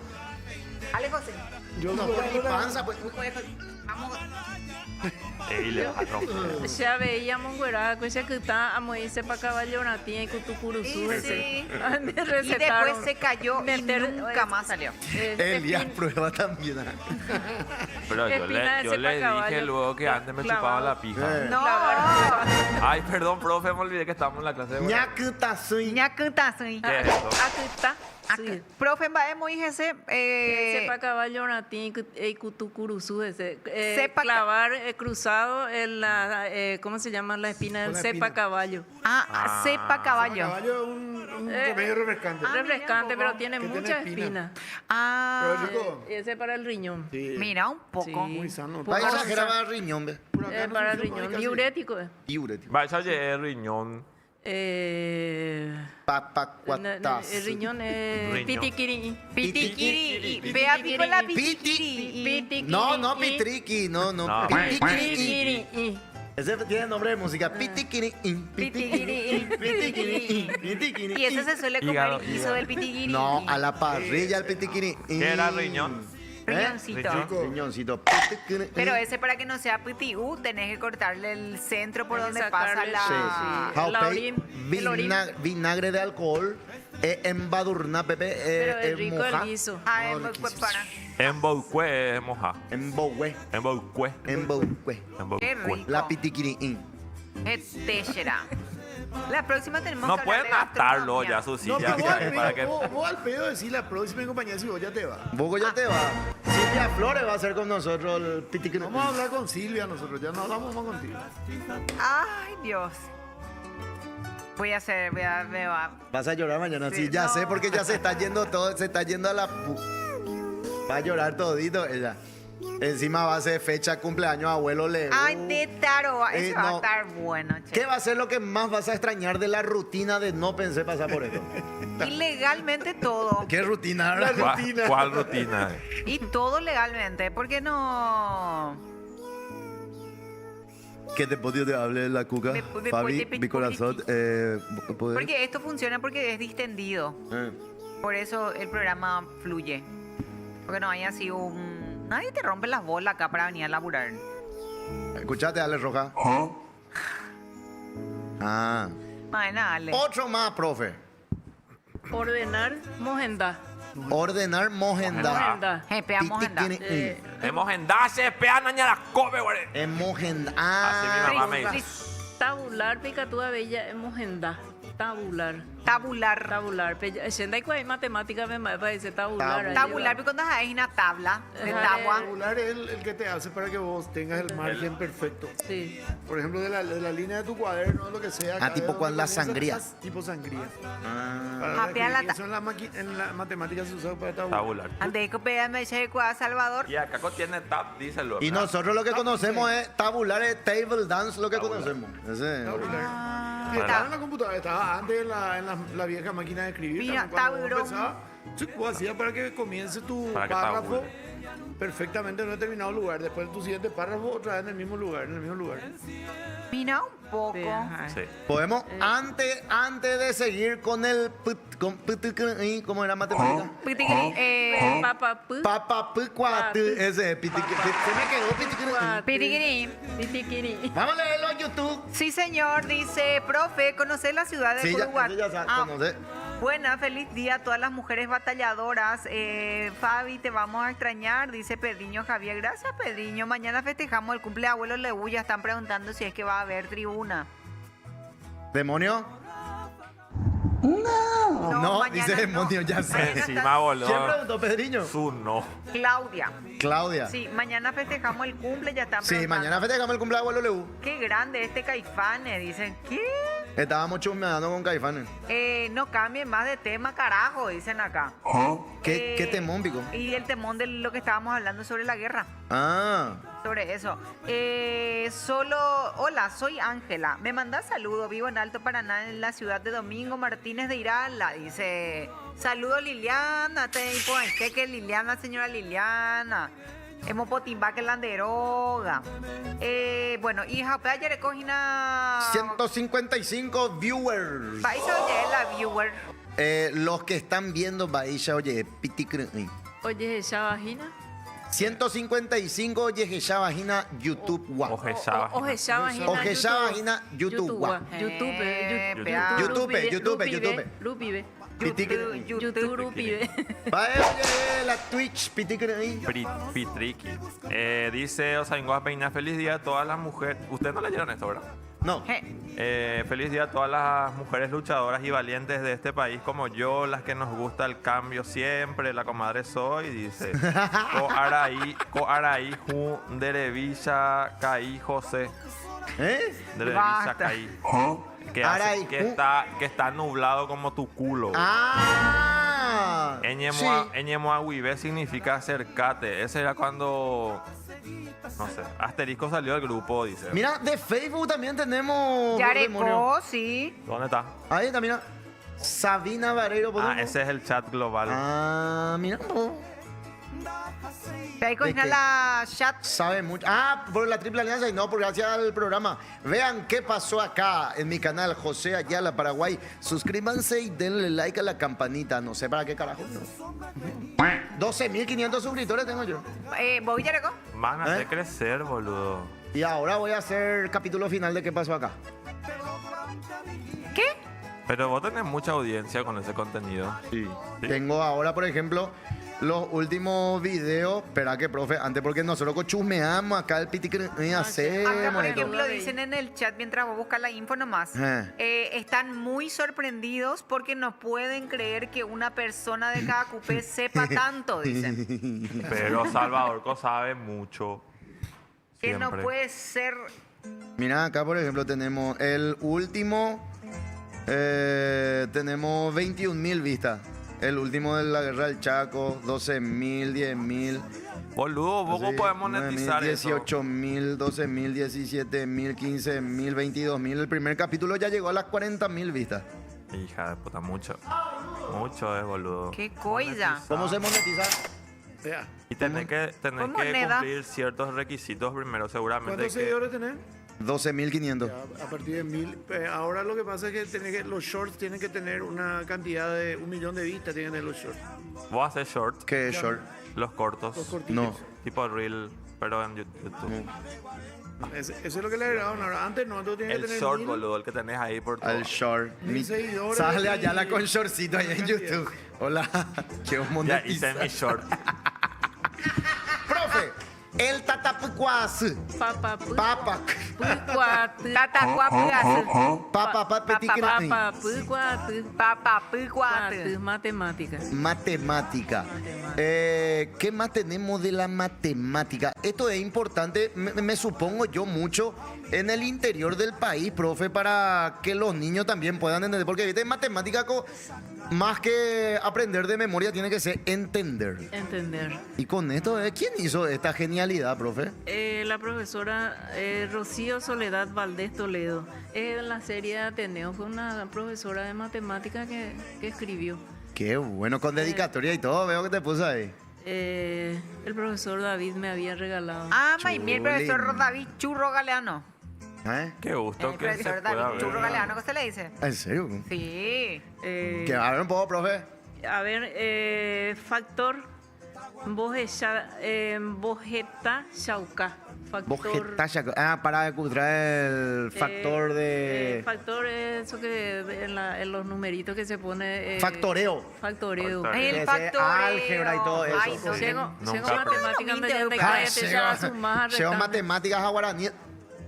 Ale, José. Yo No, por mi panza, pues. Vamos. Y le vas a romper. Ya veíamos güera, cosa que está a morirse para caballo una tía y con tu curusú. Y sí. Me Y recetaron. después se cayó y nunca más salió. Elías prueba también. Pero yo Espina de le cepa dije caballo. luego que antes me Clavado. chupaba la pija. No. Ay, perdón, profe, me olvidé que estábamos en la clase de Ña cuta soy. Ña cuta soy. ¿Qué es eso? Aquí está. Sí. Profe, hemos ese. Sepa caballo una tía y con tu curusú. Sepa Clavar cruzado en la, ¿cómo se llama? La espina del Con la cepa espina. caballo. Sepa caballo. Caballo es un remedio refrescante. Refrescante, pero tiene Que tiene mucha espina. espina. Ah, Pero rico. Ese es para el riñón. Sí. mira un poco. Sí. Muy sano. Va a exagerar va riñón, ve. Por acá no Para el funciona, riñón. casi. Diurético. Diurético. Vaya, oye, riñón. Papacuatas. El riñón es Riñón. pitiquiri. Pitiquiri. Vea, pico la Piti. pitiquiri. No, no, pitriqui. No, no. No. Pitiquiri. Pitiquiri. Ese tiene nombre de música. Pitiquini, pitiquini, pitiquini, pitiquini. Y ese se suele comer Hígado, guiso hígado. del pitiquiri. No, a la parrilla el pitiquini. ¿Qué era riñón? Riñoncito. Riñoncito. Pero ese para que no sea pitiú, tenés que cortarle el centro por Tenés que donde pasa sacarle, la... sí. Jaupey, el orín. vinagre de alcohol, embadurna, Pepe, Pero es rico moja. el guiso. Ah, es muy para... Emboucue, moja. Emboucue. Emboucue. Emboucue. Qué rico. La pitiquini. Téchera. La próxima tenemos No que pueden hablar de atarlo gastronomía. ya su No, silla. pero vos al para que... pedo, vos al pedo decís la próxima compañía si vos ya te vas. Bogo ya te va. Silvia Flores va a ser con nosotros el pitiquini. Vamos a hablar con Silvia nosotros, ya no hablamos más contigo. Ay, Dios. Voy a hacer, me va. Vas a llorar mañana, sí, Sí, ya no. sé, porque ya se está yendo todo, se está yendo a la... Va a llorar todito ella. Encima va a ser fecha cumpleaños abuelo Leo. Ay, de taro. Eso va a no. estar bueno, che. ¿Qué va a ser lo que más vas a extrañar de la rutina de no pensé pasar por esto? Ilegalmente todo. ¿Qué rutina? La ¿verdad? rutina. ¿Cuál rutina? Y todo legalmente. ¿Por qué no? ¿Qué te podía te hable la cuca? Fabi, mi corazón. ¿poder? Porque esto funciona porque es distendido. Por eso el programa fluye. Porque no hay así un... Nadie te rompe las bolas acá para venir a laburar. Escuchate, Ale Roja. Ah. Dale. Otro más, profe. Ordenar, mojenda. Ordenar mojenda. Mojenda. Jepe, mojenda. Hemos endace, peana, ñara, come, güey. Mojenda. Así mi mamá me Tabular. dice. Tabular, picatúa bella, es mojenda. Tabular. Tabular. Tabular. Senda y cuál matemática me parece tabular. ahí Tabular, va. porque cuando hay una tabla de Ajá, tabua. Tabular es el que te hace para que vos tengas el margen perfecto. Sí. Por ejemplo, de la línea de tu cuaderno, lo que sea. cada tipo vez cuál, la donde comienza, sangría. estás Tipo sangría. Ah. Para Mapear la eso en la matemática se usa para tabular. Tabular. Ande que me eche a Salvador. Y acá tiene tap, díselo. Y nosotros lo que conocemos es tabular, es table dance, lo que conocemos. Ese. Tabular. Estaba en la computadora, estaba antes en la vieja máquina de escribir. Mira, también, cuando taburón. vos empezabas, sí, vos hacías para que comience tu Para que párrafo tabule. perfectamente en un determinado lugar. Después tu siguiente párrafo otra vez en el mismo lugar, Mira un poco. Sí, ajá. Sí. Podemos, antes de seguir con el... ¿Cómo era matemática? Pitiquiri, Papapú. Papapucuatu, ese, se me quedó pitiquini. Pitiquiri. Pitiquiri. Vamos a leerlo en YouTube. Sí, señor, dice, profe, ¿conocer la ciudad de Sí, ya, Curuguat? eso ya se Ah, conoce. buena, feliz día a todas las mujeres batalladoras. Fabi, te vamos a extrañar, dice Pedriño Javier. Gracias, Pedriño. Mañana festejamos el cumple de abuelo Leú. Ya están preguntando si es que va a haber tribuna. ¿Demonio? No, No, mañana dice demonio, ya sé. Encima voló. ¿Quién preguntó, Pedriño? Su no. Claudia. Claudia. Sí, mañana festejamos el cumple, ya están Sí, preguntando. mañana festejamos el cumpleaños de abuelo Leú. Qué grande este Caifane, dicen. ¿Qué? Estábamos chusmeando con Caifanes. No cambien más de tema, carajo, dicen acá. ¿Qué temón, Pico? Y el temón de lo que estábamos hablando sobre la guerra. Ah. Sobre eso. Hola, soy Ángela. Me manda saludos. Vivo en Alto Paraná, en la ciudad de Domingo Martínez de Irala. Dice, saludos Liliana. Que Liliana, señora Liliana. Hemos potimba que la deroga. Bueno, hija, ayer recogina. 155 viewers. Vais a oír la viewer. Los que están viendo, Baisha, oye, piticri. Oye, esa vagina. 155 Yejesha Vagina YouTube Wa. Ojesha. Ojesha vagina. Ojesha Vagina YouTube Wa. YouTube. Lupibe. Piticri. Lupibe. Oye, la Twitch, piticri. Pitriqui. Dice Osaingoa Peina, feliz día a todas las mujeres. Ustedes no leyeron esto, ¿verdad? No. Feliz día a todas las mujeres luchadoras y valientes de este país como yo, las que nos gusta el cambio siempre, la comadre soy, dice. Coaraí, Ju, Derevilla, Caí, José. Derevilla, Caí. Que está nublado como tu culo. Ah. Eñemo Aguibe significa acercate. Ese era cuando... No sé. Asterisco salió del grupo, dice. Mira, de Facebook también tenemos. Yareco, sí. ¿Dónde está? Ahí está, mira. Sabina Vareiro. Ah, ese es el chat global. Ah, mira. Ahí ¿De cocina qué? la chat. Sabe mucho. Ah, por la Triple Alianza y no, por gracias al programa. Vean qué pasó acá en mi canal, José Ayala, Paraguay. Suscríbanse y denle like a la campanita. No sé para qué carajo. 12.500 suscriptores tengo yo. ¿Vos, Villareco? Van a hacer crecer, boludo. Y ahora voy a hacer capítulo final de qué pasó acá. ¿Qué? Pero vos tenés mucha audiencia con ese contenido. Sí. Tengo ahora, por ejemplo, los últimos videos. Espera que, profe, antes porque nosotros chusmeamos acá el piti que hacemos. Acá, por y todo. ejemplo, dicen en el chat, mientras vos buscas la info nomás, están muy sorprendidos porque no pueden creer que una persona de cada cupé sepa tanto, dicen. Pero Salvador sabe mucho. Que no Siempre. puede ser. Mira, acá, por ejemplo, tenemos el último. Tenemos 21.000 vistas. El último de la guerra del Chaco, 12.000, 10.000. Boludo, ¿vos cómo podés monetizar eso? 18.000, 12.000, 17.000, 15.000, 22.000. El primer capítulo ya llegó a las 40.000 vistas. Hija de puta, mucho. Mucho es, boludo. ¡Qué coisa! ¿Cómo se monetiza? Y tenés que Con moneda. cumplir ciertos requisitos primero, seguramente. ¿Cuántos que- seguidores tenés? 12.500. A partir de 1000. Ahora lo que pasa es que, los shorts tienen que tener una cantidad de 1 millón de vistas. Tienen que tener los shorts. ¿Vos haces short? ¿Qué es short? Los cortos. Los cortitos. No. Tipo reel, pero en YouTube. Eso es lo que le agregaron ahora. Antes no, antes tenía que El tener short, 1000. boludo, el que tenés ahí por todo. Al short. 1000 seguidores. Sale y- allá la con shortcito ahí en YouTube. Hola. Quiero Ya monetizar. hice mi short. Profe, el tatapucuas. Papa, Papa. Tatacuapuazu. Papa, petiquirani. Papapuazu. Matemática. Matemática. ¿Qué más tenemos de la matemática? Esto es importante, me supongo yo, mucho en el interior del país, profe, para que los niños también puedan entender. Porque ¿viste? Matemática, más que aprender de memoria, tiene que ser entender. Entender. Y con esto, ¿quién hizo esta genialidad, profe? La profesora Rocío Soledad Valdés Toledo. En la serie de Ateneo fue una profesora de matemática que escribió. Qué bueno, con dedicatoria y todo, veo que te puse ahí. El profesor David me había regalado. Ah, mi Chulín. profesor David Churro Galeano. Qué gusto El que se profesor pueda David Churro ver. Galeano, ¿qué se le dice? ¿En serio? Sí. Que a ver un poco, profe. A ver, factor Bojeta Chauca. Factor. Para encontrar el factor de... Factor es eso que en los numeritos que se pone. Factoreo. Factoreo. El Ese factoreo. álgebra y todo eso. Ay, no. Llego Nunca matemática aprendí. donde Ah, te lleva su más llevo matemáticas a guaraní.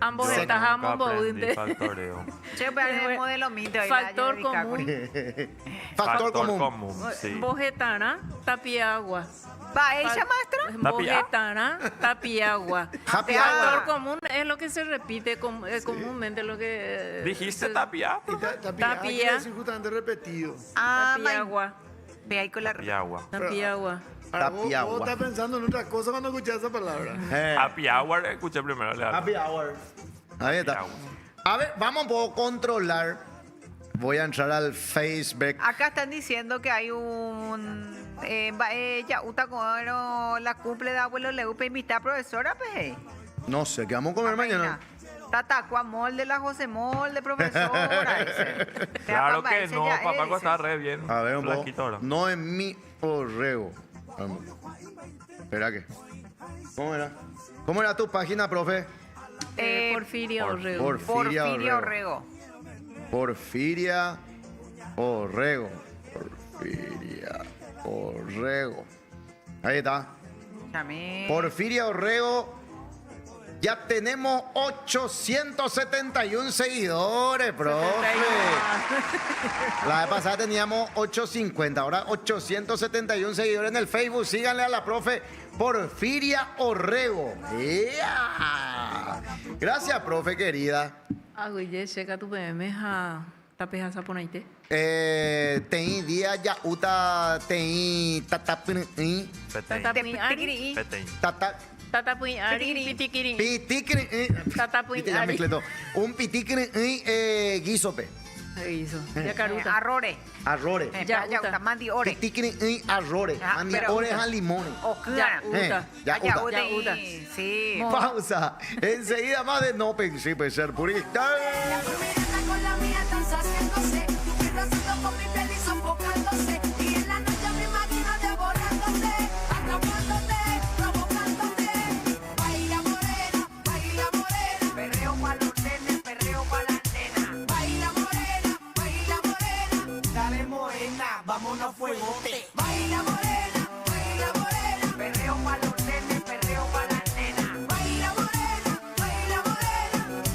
Ambos Yo estajamos nunca aprendí bounde. factoreo. Che, pero es modelo mito. ahí Factor la Yadica, común. Factor común. Sí. Bojetana, tapiagua. Va, ella, maestro. Bojetana, tapiagua. Happy Factor hour. común es lo que se repite comúnmente, lo que. ¿Dijiste tapia? Y tapia. Tapia. Quiere decir justamente repetido. Ah, Tapiagua. ve ahí con la... Tapiagua. Tapiagua. Ahora, vos Tapiagua. estás pensando en otra cosa cuando escuchas esa palabra. Happy hour, escuché primero. Leandro. Happy hour. Ahí está. Happy hour. A ver, vamos un poco a controlar. Voy a entrar al Facebook. Acá están diciendo que hay un... ya, Uta Coro, la cumple de abuelo Leupe, invitar a profesora, pues. No sé, ¿qué vamos a comer mañana? Tatacua Molde, la José Molde, profesora. dice. Claro Papá, que ese no, ya papá es, está re bien. A ver, un poco. Flaquito ahora. No es mi orrego. Vamos. Espera que. ¿Cómo era tu página, profe? Porfiria Orrego. Porfiria Porfirio Orrego. Orrego. Porfiria Orrego. Porfiria Orrego. Ahí está. También. Porfiria Orrego. Ya tenemos 871 seguidores, profe. La vez pasada teníamos 850, ahora 871 seguidores en el Facebook. Síganle a la profe Porfiria Orrego. ¡Ea! Gracias, profe querida. Aguille, checa tu PM a tapeja saponaite. Tei día ya uta tei tatapin Tatapuin ari. tata Tatapuin ari. Pitikiri. pitikri Tatapuin Viste, ya ari. mezclé todo. Un pitikri guisope. hizo. Yacaruta. Arrore. Arrore. Yauta, mandi ore. Tikini arrore. Ah, Mandi pero- ore a limones. Ocura. Yauta. Yauta. Sí. Pausa. Enseguida más de No Príncipe Ser Purista. Con la mía están saciándose, tu piel rozando con mi piel y sofocándose. Y en la noche me imagino devorándote, atrapándote, provocándote. Baila morena, perreo pa' los nenes, perreo pa' las nenas. Baila morena, dale morena, vámonos a fuegote. Baila morena, perreo pa' los nenes, perreo pa' las nenas. Baila morena,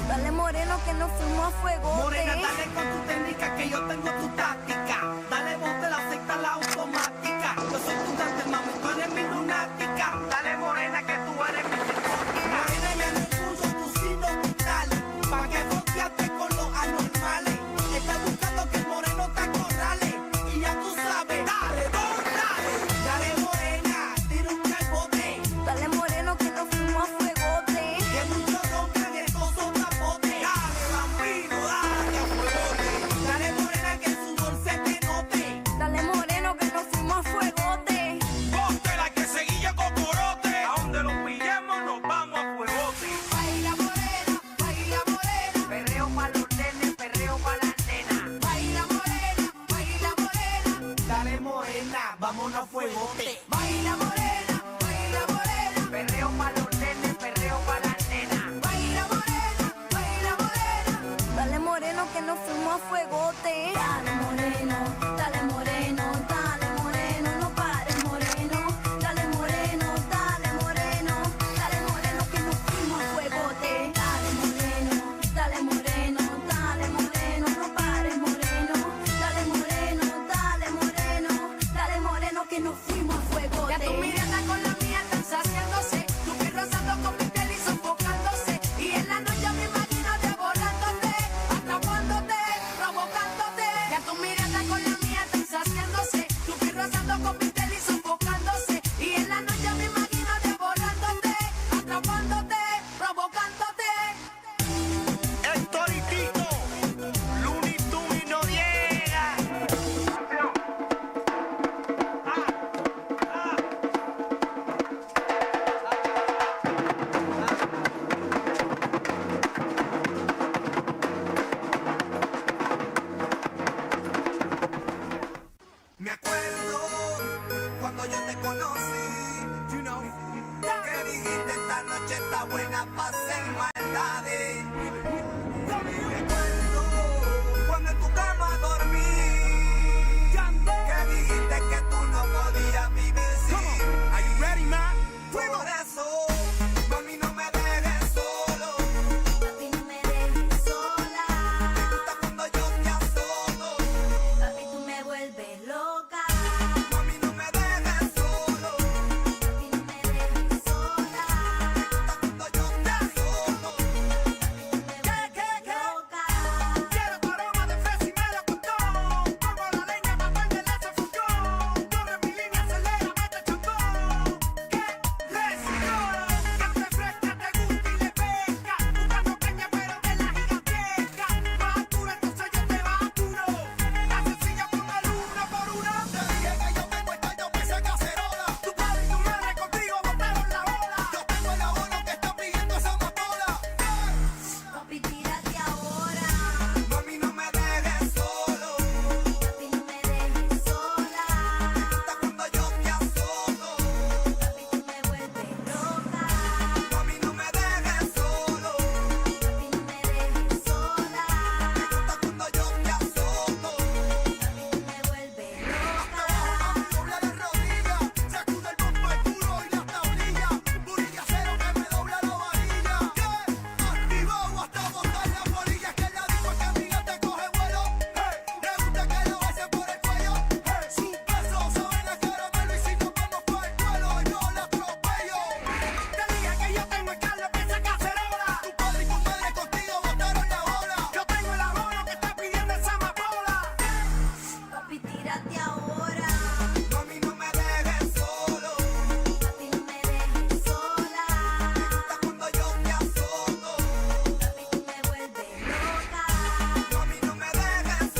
dale moreno que nos fuimos a fuego. Morena, dale con tu técnica que yo tengo tu táctica. Dale vos te la acepta la automática. Yo soy tu dante, mami, tú eres mi lunática. Dale morena que tú eres mi psicótica. Morena, ya no escucho tus signos vitales. Pa' que fronteaste con los anormales. Estás buscando que el moreno te acorrale. Y ya tú sabes, dale, dale. Dale morena, tira un calbote. Dale moreno que nos fuimos a fuegote. Que muchos rompen estos zapotes. Dale vampiro, dale a fuegote. Dale morena que su dulce te note. Dale moreno que nos fuimos a fuegote. Ponte la que seguilla cocorote. A donde los pillemos nos vamos a fuegote. Baila morena, Perreo pa' los nenes, perreo pa' las nenas. baila morena, Dale morena, vámonos a fuegote. baila morena, Perreo pa' los nenes, perreo pa' las nenas. baila morena, dale moreno que nos fuimos a fuegote. Dale moreno, dale moreno, dale moreno, no pares moreno. Dale moreno, dale moreno, dale moreno que nos fuimos a fuegote. Dale moreno, dale moreno, dale moreno, no pares moreno. Dale moreno, dale moreno, dale moreno que nos fuimos a fuegote. Ya tu mirada con la mía están saciándose. Tu piel rozando con mi piel y sofocándose. Y en la noche me imagino devorándote, atrapándote, provocándote. Ya tu mirada con la mía están saciándose. Tu piel rozando con mi piel y sofocándose. Y en la noche me imagino devorándote, atrapándote, provocándote. Héctor y Tito, Looney Tunes y Noriega. Me acuerdo cuando yo te conocí, you know, que dijiste esta noche está buena para hacer maldades. Me acuerdo cuando en tu cama dormí, que dijiste que tú no podías vivir sin. Are you ready, man? Por eso, mami, no me dejes solo. Papi, no me dejes sola. Me gusta cuando yo te azoto. Papi, tú me vuelves loca. Mami, no me dejes solo. Papi, no me dejes sola. Me gusta cuando yo te azoto. Loca. Quiero tu aroma de fresa y melocotón. Pongo la leña pa' prenderle ese fogón. Corre mi línea, acelera, mete chocón. ¿Qué? Let's go. Que te fresca, te gusta y le pesca. Buscando caña pero de la gigantesca. Más dura, entonces yo te baturo. La sencilla póngale una por una. Te dije que yo tengo esta yo pese cacerola. Tu padre y tu madre contigo botaron la bola. Yo tengo el abono que está pidiendo esa amapola. Papi, tírate ahora. Mami, no me dejes solo. Papi, no me dejes sola. Gusta cuando yo te azoto. Papi, tú me vuelves loca. Mami, no me dejes solo. Papi, no me dejes sola. Gusta cuando yo te azoto. Papi, tú me vuelves loca. Dobla la rodilla, sacude el bombo el duro y las tablillas. Burillacero que me dobla la varilla. Activado hasta botar la polilla. Es que la digo que amiga te coge vuelo. Le gusta que lo besen por el cuello. Su beso saben a caramelo y si nos vamos por el vuelo yo la atropello. Te dije que yo tengo el caldo que esa cacerola. Tu padre y tu madre contigo botaron la bola. Yo tengo el abono que está pidiendo esa amapola. Papi, tírate ahora. Mami, no me dejes solo. Papi, no me dejes sola. Gusta cuando yo te azoto. Papi, tú me vuelves loca. Mami, no me dejes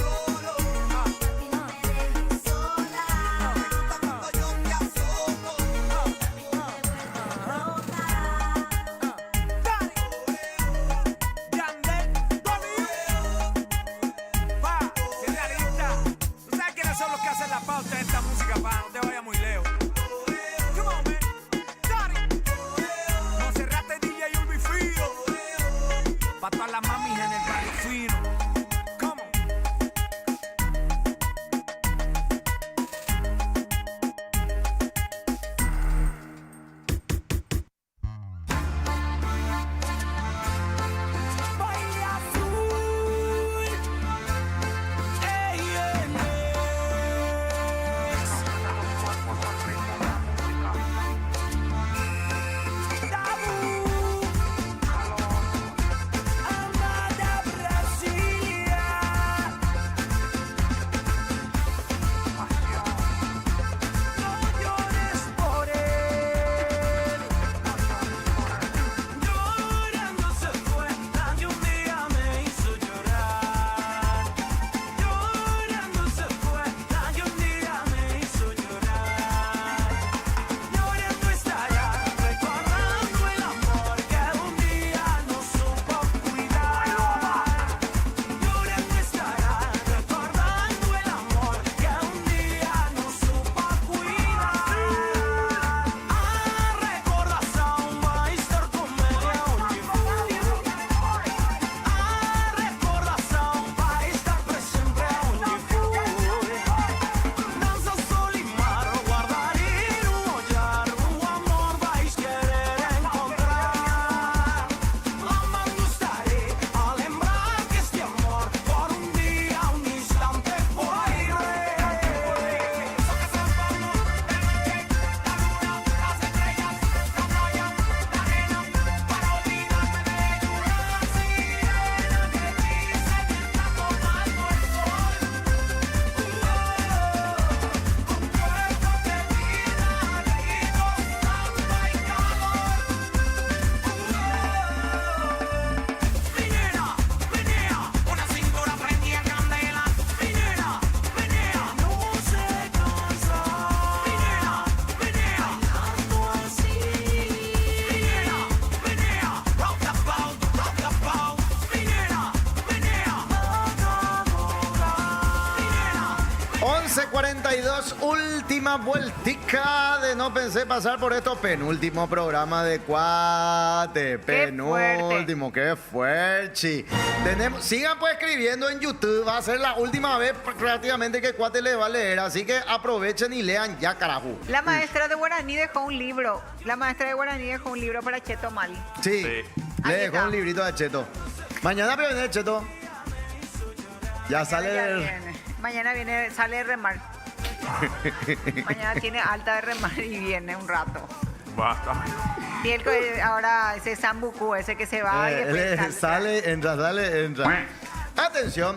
música para no te vayas muy lejos. Come on, man. Daddy. Monserrate DJ Urbi Fino. Pa' todas las mamis en el barrio fino. Come on. Baile azul. Ey, Amada Brasilia. No llores por él. Llorando se fue, nadie un día me hizo llorar. Llorando se fue, nadie un día me hizo llorar. Llorando estará, recordando el amor que un día no supo cuidar. Llorando estará, recordando el amor que un día no supo cuidar. A recordação vai estar comigo onde for. A recordação vai estar para sempre onde for. Dança Solimar, guardar e no olhar o amor vais querer encontrar. Amando estaré a lembrar que este amor por un día, un instante foi Menina, menea, una cintura prendida en candela. Menina, menea, no se cansa. Menina, menea, bailando así. Menina, menea, rock the boat. Menina, menea, Menina, 11:42, última vueltica de No Pensé Pasar por esto. Penúltimo programa de Cuate. Penúltimo, qué fuerte. Sigan pues escribiendo en YouTube. Va a ser la última vez prácticamente que Cuate le va a leer. Así que aprovechen y lean ya, carajo. La maestra de guaraní dejó un libro. La maestra de guaraní dejó un libro para Cheto Mali. Sí, Sí. le Ahí dejó está. un librito a Cheto. Mañana viene Cheto. Ya sale Ya el... viene. Mañana viene, sale de remar. Mañana tiene alta de remar y viene un rato. Basta. Y él ahora ese Sambucu, ese que se va y después sale, entra. Atención,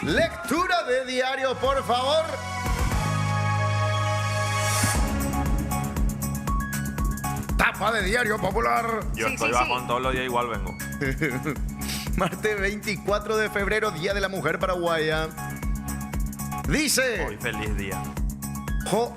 lectura de diario, por favor. Tapa de Diario Popular. Yo Sí, estoy sí, bajón sí. todos los días, igual vengo. Martes 24 de febrero, Día de la Mujer Paraguaya. Dice, Hoy feliz día.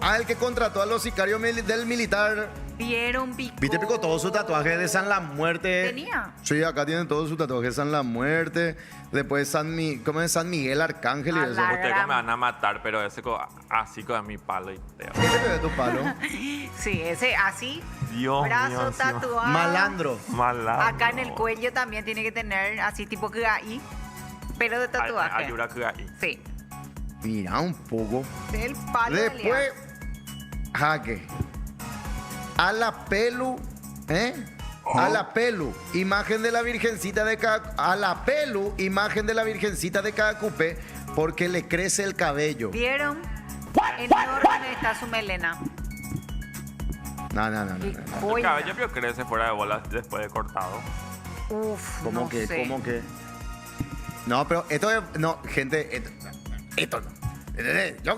al que contrató a los sicarios del militar. Vieron pico. ¿Viste, Pico? Todos sus tatuajes de San La Muerte. ¿Tenía? Sí, acá tienen todos sus tatuajes de San La Muerte. Después ¿cómo es? San Miguel Arcángel y eso. Ala. Ustedes me van a matar, pero ese así con mi palo y teo. ¿Qué te ve tu palo? Sí, ese así. Dios brazo mío, encima. tatuado. Malandro. Malandro. Acá en el cuello también tiene que tener así tipo que ahí, pero de tatuaje. Ayura que ahí. Sí. Mira un poco. Del palo de Después, jaque. A la pelu, ¿eh? A la pelu, imagen de la Virgencita de a la pelu, imagen de la Virgencita de Cacupé, porque le crece el cabello. ¿Vieron? Enorme está su melena. No. El cabello pero crece fuera de bolas después de cortado. Uf, ¿Cómo no que? sé. ¿Cómo que? No, pero esto es... No, gente, esto no. ¿Entendés? Yo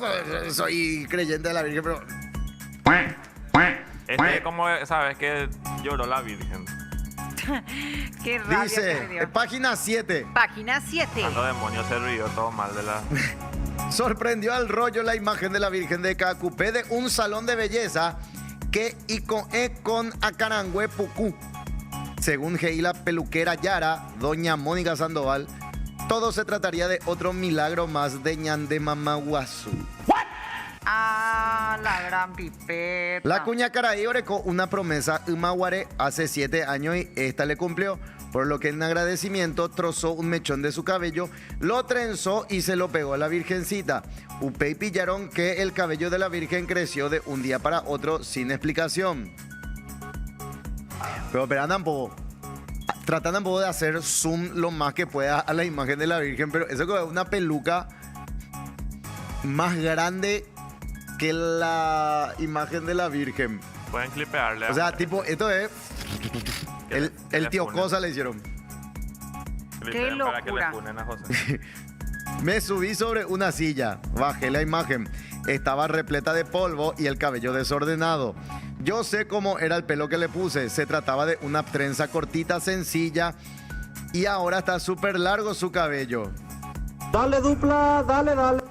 soy creyente de la Virgen, pero... Este es como, ¿sabes? Que lloró la Virgen. Qué rabia que me Dice, dio. página 7. Página 7. Cuando demonios se rió todo mal de la... Sorprendió al rollo la imagen de la Virgen de Cacupé de un salón de belleza que con Acarangüe Pucú. Según Geila Peluquera Yara, doña Mónica Sandoval, todo se trataría de otro milagro más de Ñande Mamaguazú. Ah, la gran pipeta. La cuña Caraí orecó una promesa Umaguare hace 7 años y esta le cumplió, por lo que en agradecimiento trozó un mechón de su cabello, lo trenzó y se lo pegó a la virgencita. Upey pillaron que el cabello de la virgen creció de un día para otro sin explicación. Pero tampoco, tratan tampoco de hacer zoom lo más que pueda a la imagen de la virgen, pero eso es una peluca más grande que la imagen de la virgen. Pueden clipearle. O sea, tipo, esto es... El tío Cosa le hicieron. Qué Para que le locura. ponen a José. Me subí sobre una silla, bajé la imagen. Estaba repleta de polvo y el cabello desordenado. Yo sé cómo era el pelo que le puse. Se trataba de una trenza cortita, sencilla. Y ahora está súper largo su cabello. Dale, dupla, dale, dale.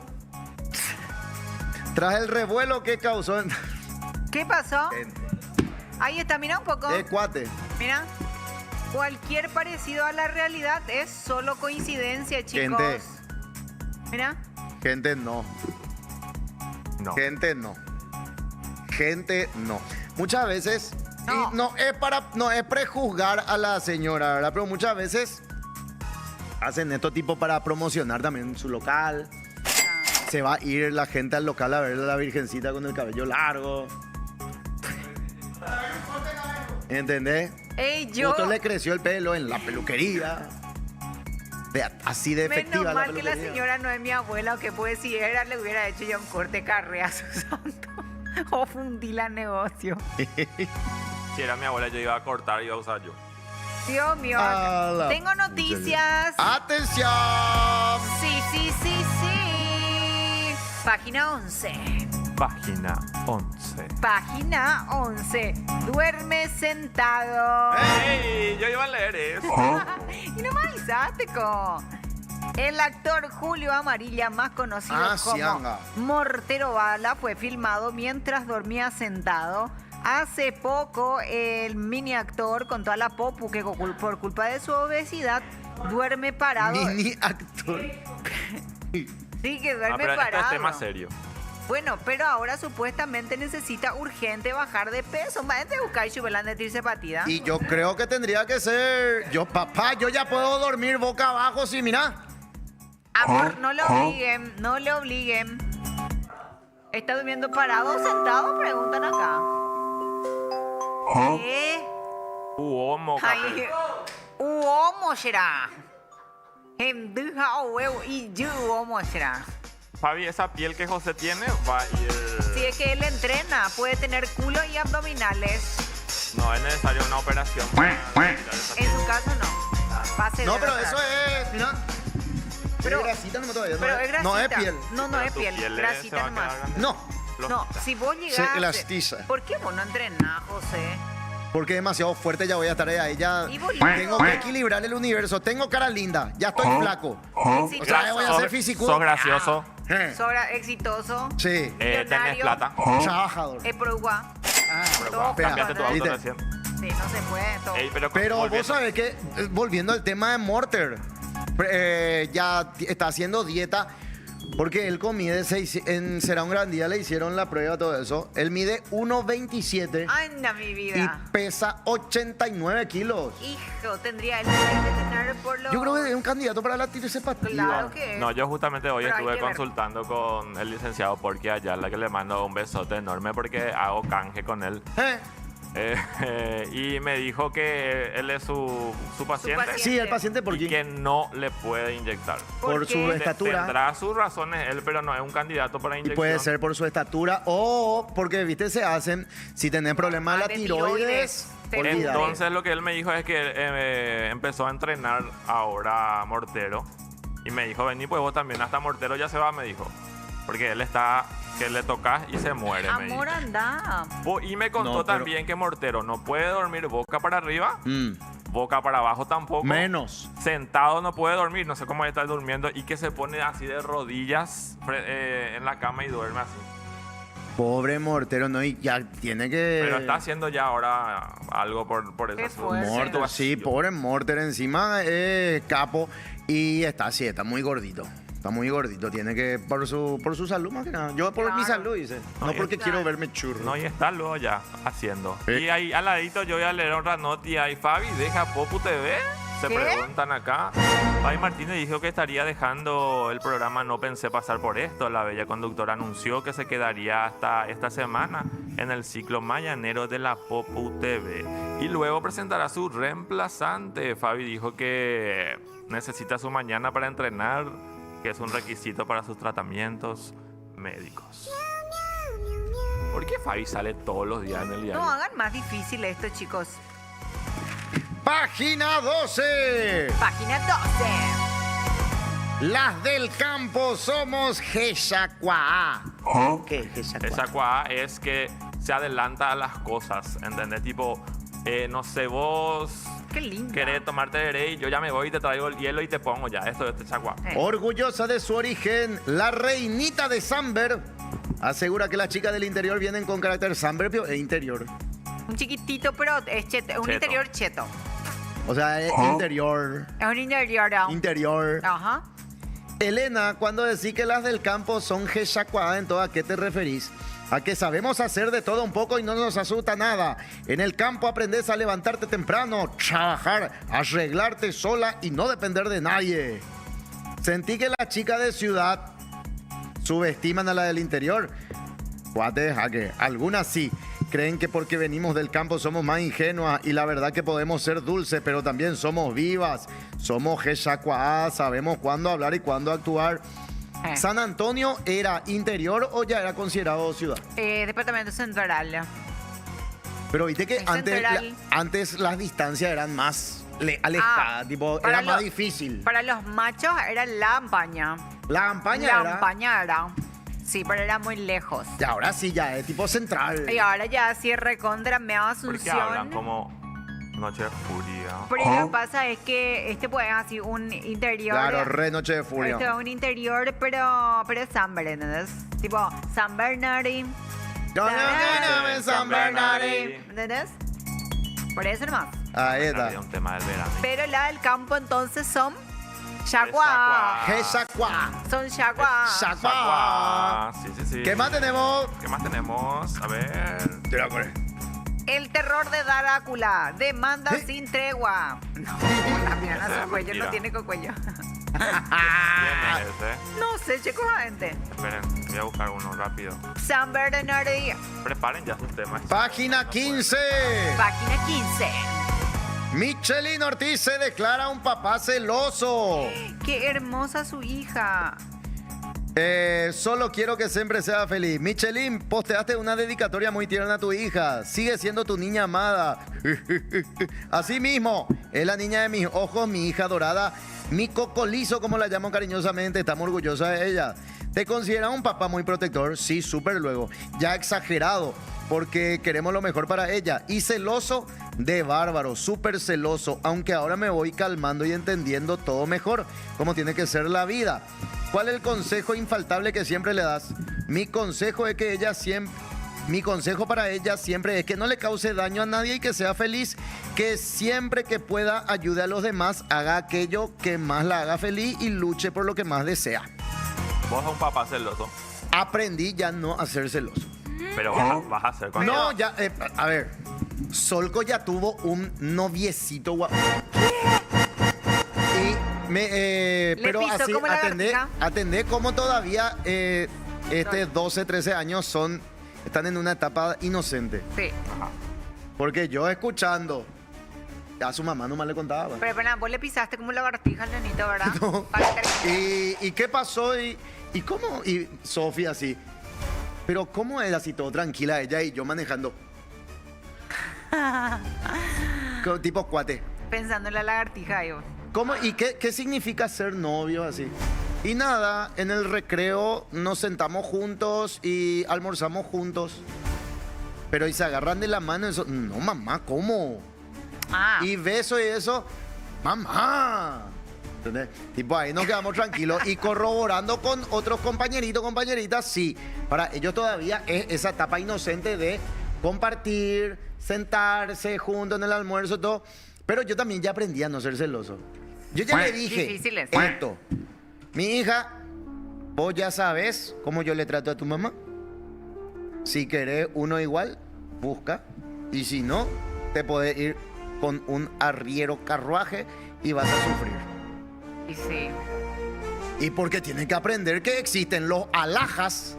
Tras el revuelo que causó... ¿Qué pasó? Ahí está, mira un poco. Cuate. Mira. Cualquier parecido a la realidad es solo coincidencia, chicos. Gente. Mira. Gente, no. Gente, no. Gente, no. Muchas veces... No. Y no es prejuzgar a la señora, ¿verdad? Pero muchas veces hacen esto tipo para promocionar también su local. Se va a ir la gente al local a ver a la virgencita con el cabello largo. ¿Entendés? Ey, yo... Otro le creció el pelo en la peluquería. Así de efectiva Menos mal la que la peluquería. señora no es mi abuela, que pues si era le hubiera hecho ya un corte carrea a su santo. O fundí la negocio. Si era mi abuela, yo iba a cortar y iba a usar yo. Dios mío. A la- Tengo noticias. ¡Atención! Sí, sí, sí, sí. Página 11. Página 11. Página 11. Duerme sentado. ¡Ey! Yo iba a leer eso. Y no me avisaste, co. El actor Julio Amarilla, más conocido como Cianga. Mortero Bala, fue filmado mientras dormía sentado. Hace poco, el mini actor, con toda la popu que por culpa de su obesidad, duerme parado. Mini actor. Sí, que duerme pero este parado. es tema serio. Bueno, pero ahora supuestamente necesita urgente bajar de peso. Más de buscar y subirla de tirse patida. Y yo creo que tendría que ser... Papá, yo ya puedo dormir boca abajo, sí, mira. Amor, no le obliguen, no le obliguen. ¿Está durmiendo parado o sentado? Preguntan acá. ¿Qué? Uomo, Ay, uomo será. Henduja o huevo y yo uomo será. Fabi, esa piel que José tiene va a ir... Si es que él entrena, puede tener culo y abdominales. No es necesaria una operación. En su caso no. Va a ser No, de pero verdad. eso es... Mira. Pero- Es grasita nomás todavía. Pero es grasita. No es piel. No, no es piel. se va Grasita a nomás. quedar grande. No. No, si vos Se llegás... elastiza. ¿Por qué vos no entrenás, José? Porque es demasiado fuerte, ya voy a estar ahí. Ya Y bonito. tengo que equilibrar el universo. Tengo cara linda. Ya estoy flaco. Sí, O sea, voy a hacer físico. Sos gracioso. Sobra exitoso. Sí. Tenés Millonario. plata. Trabajador. Pro-gua. Cambiaste tu auto ¿viste? recién. Sí, no se puede todo. Ey, Pero vos volviendo- sabés que, volviendo al tema de Morter, ya está haciendo dieta porque él mide en Será un Gran Día, le hicieron la prueba, todo eso. Él mide 1,27 Anda, mi y vida. pesa 89 kilos. Hijo, tendría él que tener por lo... Yo creo que es un candidato para la tirosepatía. Claro que es. No, yo justamente hoy Pero hay estuve que ver. consultando con el licenciado Porky Ayala, que le mando un besote enorme porque hago canje con él. Y me dijo que él es su paciente. Sí, el paciente Y porque que no le puede inyectar. por su estatura. Tendrá sus razones él, pero no es un candidato para Y inyección. puede ser por su estatura o porque, viste, se hacen, si tenés problemas de la de tiroides, olvídate. Entonces lo que él me dijo es que empezó a entrenar ahora Mortero. Y me dijo, vení, pues vos también, hasta Mortero ya se va, me dijo. Porque él está, que le tocas y se muere, me dijo. Amor, anda. Y me contó No, pero- también que Mortero no puede dormir boca para arriba, Mm, boca para abajo tampoco. menos. Sentado no puede dormir, no sé cómo está durmiendo. Y que se pone así de rodillas en la cama y duerme así. Pobre Mortero, no, y ya tiene que... Pero está haciendo ya ahora algo por eso. Qué su- fuerte. su Morter, sí, situación. pobre Morter, encima es capo y está así, está muy gordito. Está muy gordito, tiene que, por su salud más que nada. Yo por mi salud, dice. No porque quiero verme churro. No, y está luego ya haciendo. Y ahí al ladito yo voy a leer otra nota y ahí Fabi deja Popu TV. Se preguntan acá. Fabi Martínez dijo que estaría dejando el programa No Pensé Pasar por Esto. La bella conductora anunció que se quedaría hasta esta semana en el ciclo mañanero de la Popu TV. Y luego presentará su reemplazante. Fabi dijo que necesita su mañana para entrenar, que es un requisito para sus tratamientos médicos. ¿Por qué Fabi sale todos los días en el diario? No hagan más difícil esto, chicos. Página 12. Página 12. Las del campo somos Geshacuá. ¿Qué es Geshacuá? Geshacuá es que se adelanta a las cosas, ¿entendés? Tipo, no sé, vos Qué lindo. querés tomarte de y yo ya me voy y te traigo el hielo y te pongo ya. Esto es Geshacuá. Orgullosa de su origen, la reinita de Samber asegura que las chicas del interior vienen con carácter samberbio e interior. Un chiquitito, pero es cheto, un interior cheto. O sea, es interior. Es un interior. Interior. Ajá. Elena, cuando decís que las del campo son Geshacuá, ¿en todo a qué te referís? A que sabemos hacer de todo un poco y no nos asusta nada. En el campo aprendes a levantarte temprano, trabajar, arreglarte sola y no depender de nadie. Sentí que las chicas de ciudad subestiman a la del interior. Cuate, a que algunas sí. Creen que porque venimos del campo somos más ingenuas y la verdad que podemos ser dulces, pero también somos vivas. Somos Geshacuá, sabemos cuándo hablar y cuándo actuar. ¿San Antonio era interior o ya era considerado ciudad? Departamento Central. Pero viste que Es antes, central. antes las distancias eran más alejadas, tipo, para era más lo- difícil. Para los machos era la Ampaña. La Ampaña La era. Ampaña era. Sí, pero era muy lejos. Y ahora sí ya es tipo central. Y ahora ya sí recontra Mea ¿Por qué hablan Asunción. como Noche de Furia? Pero lo que pasa es que este pues es así un interior. Claro, re Noche de Furia. Este es un interior, pero es San Bernardo, ¿entendés? Tipo San Bernardín. San Bernardín. ¿Entendés? Por eso nomás. Ahí está. Un tema del verano. Pero la del campo entonces son Yaguá. Geshacuá. Son Yaguá. Yaguá. Sí, sí, sí. ¿Qué más tenemos? ¿Qué más tenemos? A ver. El terror de Drácula. Demanda sin tregua. No, la pierna Ese su es cuello mentira. no tiene cuello. ¿Quién es ese? No sé, chicos, gente. Esperen, voy a buscar uno rápido. San Bernardo. Preparen ya sus temas. Página 15. Página 15. Michelin Ortiz se declara un papá celoso. Qué hermosa su hija. Solo quiero que siempre sea feliz. Michelin, posteaste una dedicatoria muy tierna a tu hija. Sigue siendo tu niña amada. Así mismo, es la niña de mis ojos, mi hija dorada, mi cocolizo, como la llamo cariñosamente. Estamos orgullosos de ella. ¿Te consideras un papá muy protector? Sí, súper luego. Ya exagerado, porque queremos lo mejor para ella. Y celoso de bárbaro, súper celoso. Aunque ahora me voy calmando y entendiendo todo mejor, como tiene que ser la vida. ¿Cuál es el consejo infaltable que siempre le das? Mi consejo para ella siempre es que no le cause daño a nadie y que sea feliz, que siempre que pueda ayude a los demás, haga aquello que más la haga feliz y luche por lo que más desea. Vos sos un papá celoso. Aprendí ya no a ser celoso. Pero vas a hacer con No, ya, a ver, Solco ya tuvo un noviecito guapo. Pero pisó así, como la atendé como todavía 12, 13 años están en una etapa inocente. Sí. Porque yo escuchando, a su mamá nomás le contaba. Pero vos le pisaste como lagartija al nenito, ¿verdad? ¿Y qué pasó? ¿Y cómo? Y Sofía así. Pero ¿cómo era así todo tranquila ella y yo manejando? Tipo cuate. Pensando en la lagartija, yo. ¿Cómo? ¿Y qué significa ser novio así? Y nada, en el recreo nos sentamos juntos y almorzamos juntos. Pero y se agarran de la mano y eso. No, mamá, ¿cómo? Y beso y eso. Mamá. ¿Entendés? Tipo ahí nos quedamos tranquilos y corroborando con otros compañeritos, compañeritas, sí. Para ellos todavía es esa etapa inocente de compartir, sentarse juntos en el almuerzo, todo. Pero yo también ya aprendí a no ser celoso. Yo ya le dije Difícil es. esto. Mi hija vos ya sabes cómo yo le trato a tu mamá. Si querés uno igual, busca. Y si no, te podés ir con un arriero carruaje y vas a sufrir. Y sí. Y porque tienen que aprender que existen los alhajas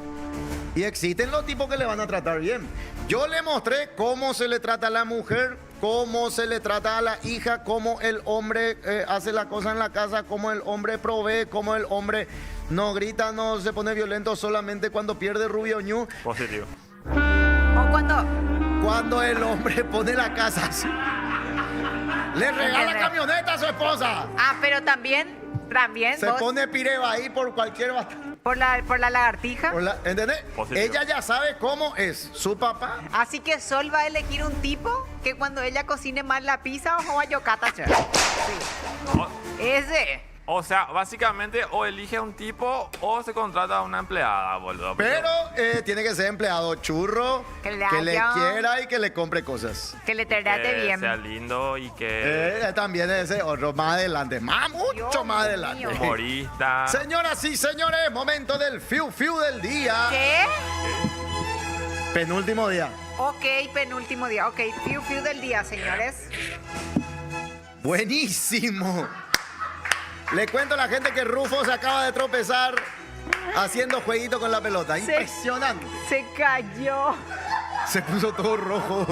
y existen los tipos que le van a tratar bien. Yo le mostré cómo se le trata a la mujer, cómo se le trata a la hija, cómo el hombre hace la cosa en la casa, cómo el hombre provee, cómo el hombre no grita, no se pone violento solamente cuando pierde Rubio Ñu. Positivo. O cuando el hombre pone la casa así. Le regala camioneta a su esposa. Ah, pero también se vos, pone pireba ahí por cualquier batalla. por la lagartija. ¿Entendés? Positivo. Ella ya sabe cómo es su papá. Así que Sol va a elegir un tipo que cuando ella cocine más la pizza o a yocata. Sí. Ese. O sea, básicamente o elige un tipo o se contrata a una empleada, boludo. Pero tiene que ser empleado churro, que le quiera y que le compre cosas. Que le trate bien. Sea lindo y que... También ese otro más adelante, mucho más adelante. Humorista. Señoras y señores, momento del fiu fiu del día. ¿Qué? Penúltimo día. Ok, penúltimo día. Ok, fiu fiu del día, señores. Buenísimo. Le cuento a la gente que Rufo se acaba de tropezar haciendo jueguito con la pelota. Impresionante. Se cayó. Se puso todo rojo.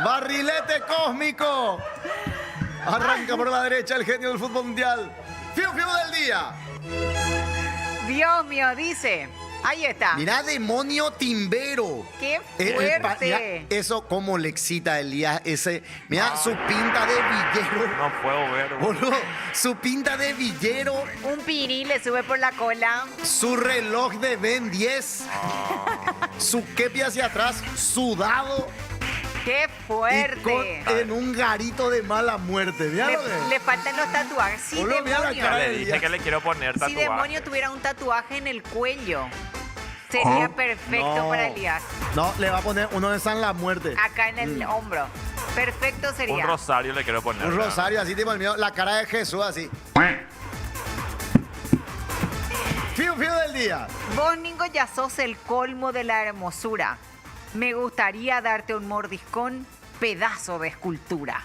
Barrilete cósmico. Arranca por la derecha el genio del fútbol mundial. Fiu fiu del día. Dios mío, dice. Ahí está. Mirá, demonio timbero. ¡Qué fuerte! Mirá, eso como le excita a Elías. Mirá su pinta de villero. No puedo ver. Boludo, su pinta de villero. Un pirí le sube por la cola. Su reloj de Ben 10. Su kepi hacia atrás, sudado. ¡Qué fuerte! En un garito de mala muerte. Le faltan los tatuajes. Si Boludo, demonio, Le dije que le quiero poner si tatuaje. demonio tuviera un tatuaje en el cuello, sería perfecto para Elías. No, le va a poner uno de San La Muerte. Acá en el hombro. Perfecto sería. Un rosario le quiero poner. Un rosario así tipo el mío. La cara de Jesús así. Fiu fiu del día. Vos, Ningo, ya sos el colmo de la hermosura. Me gustaría darte un mordiscón, pedazo de escultura.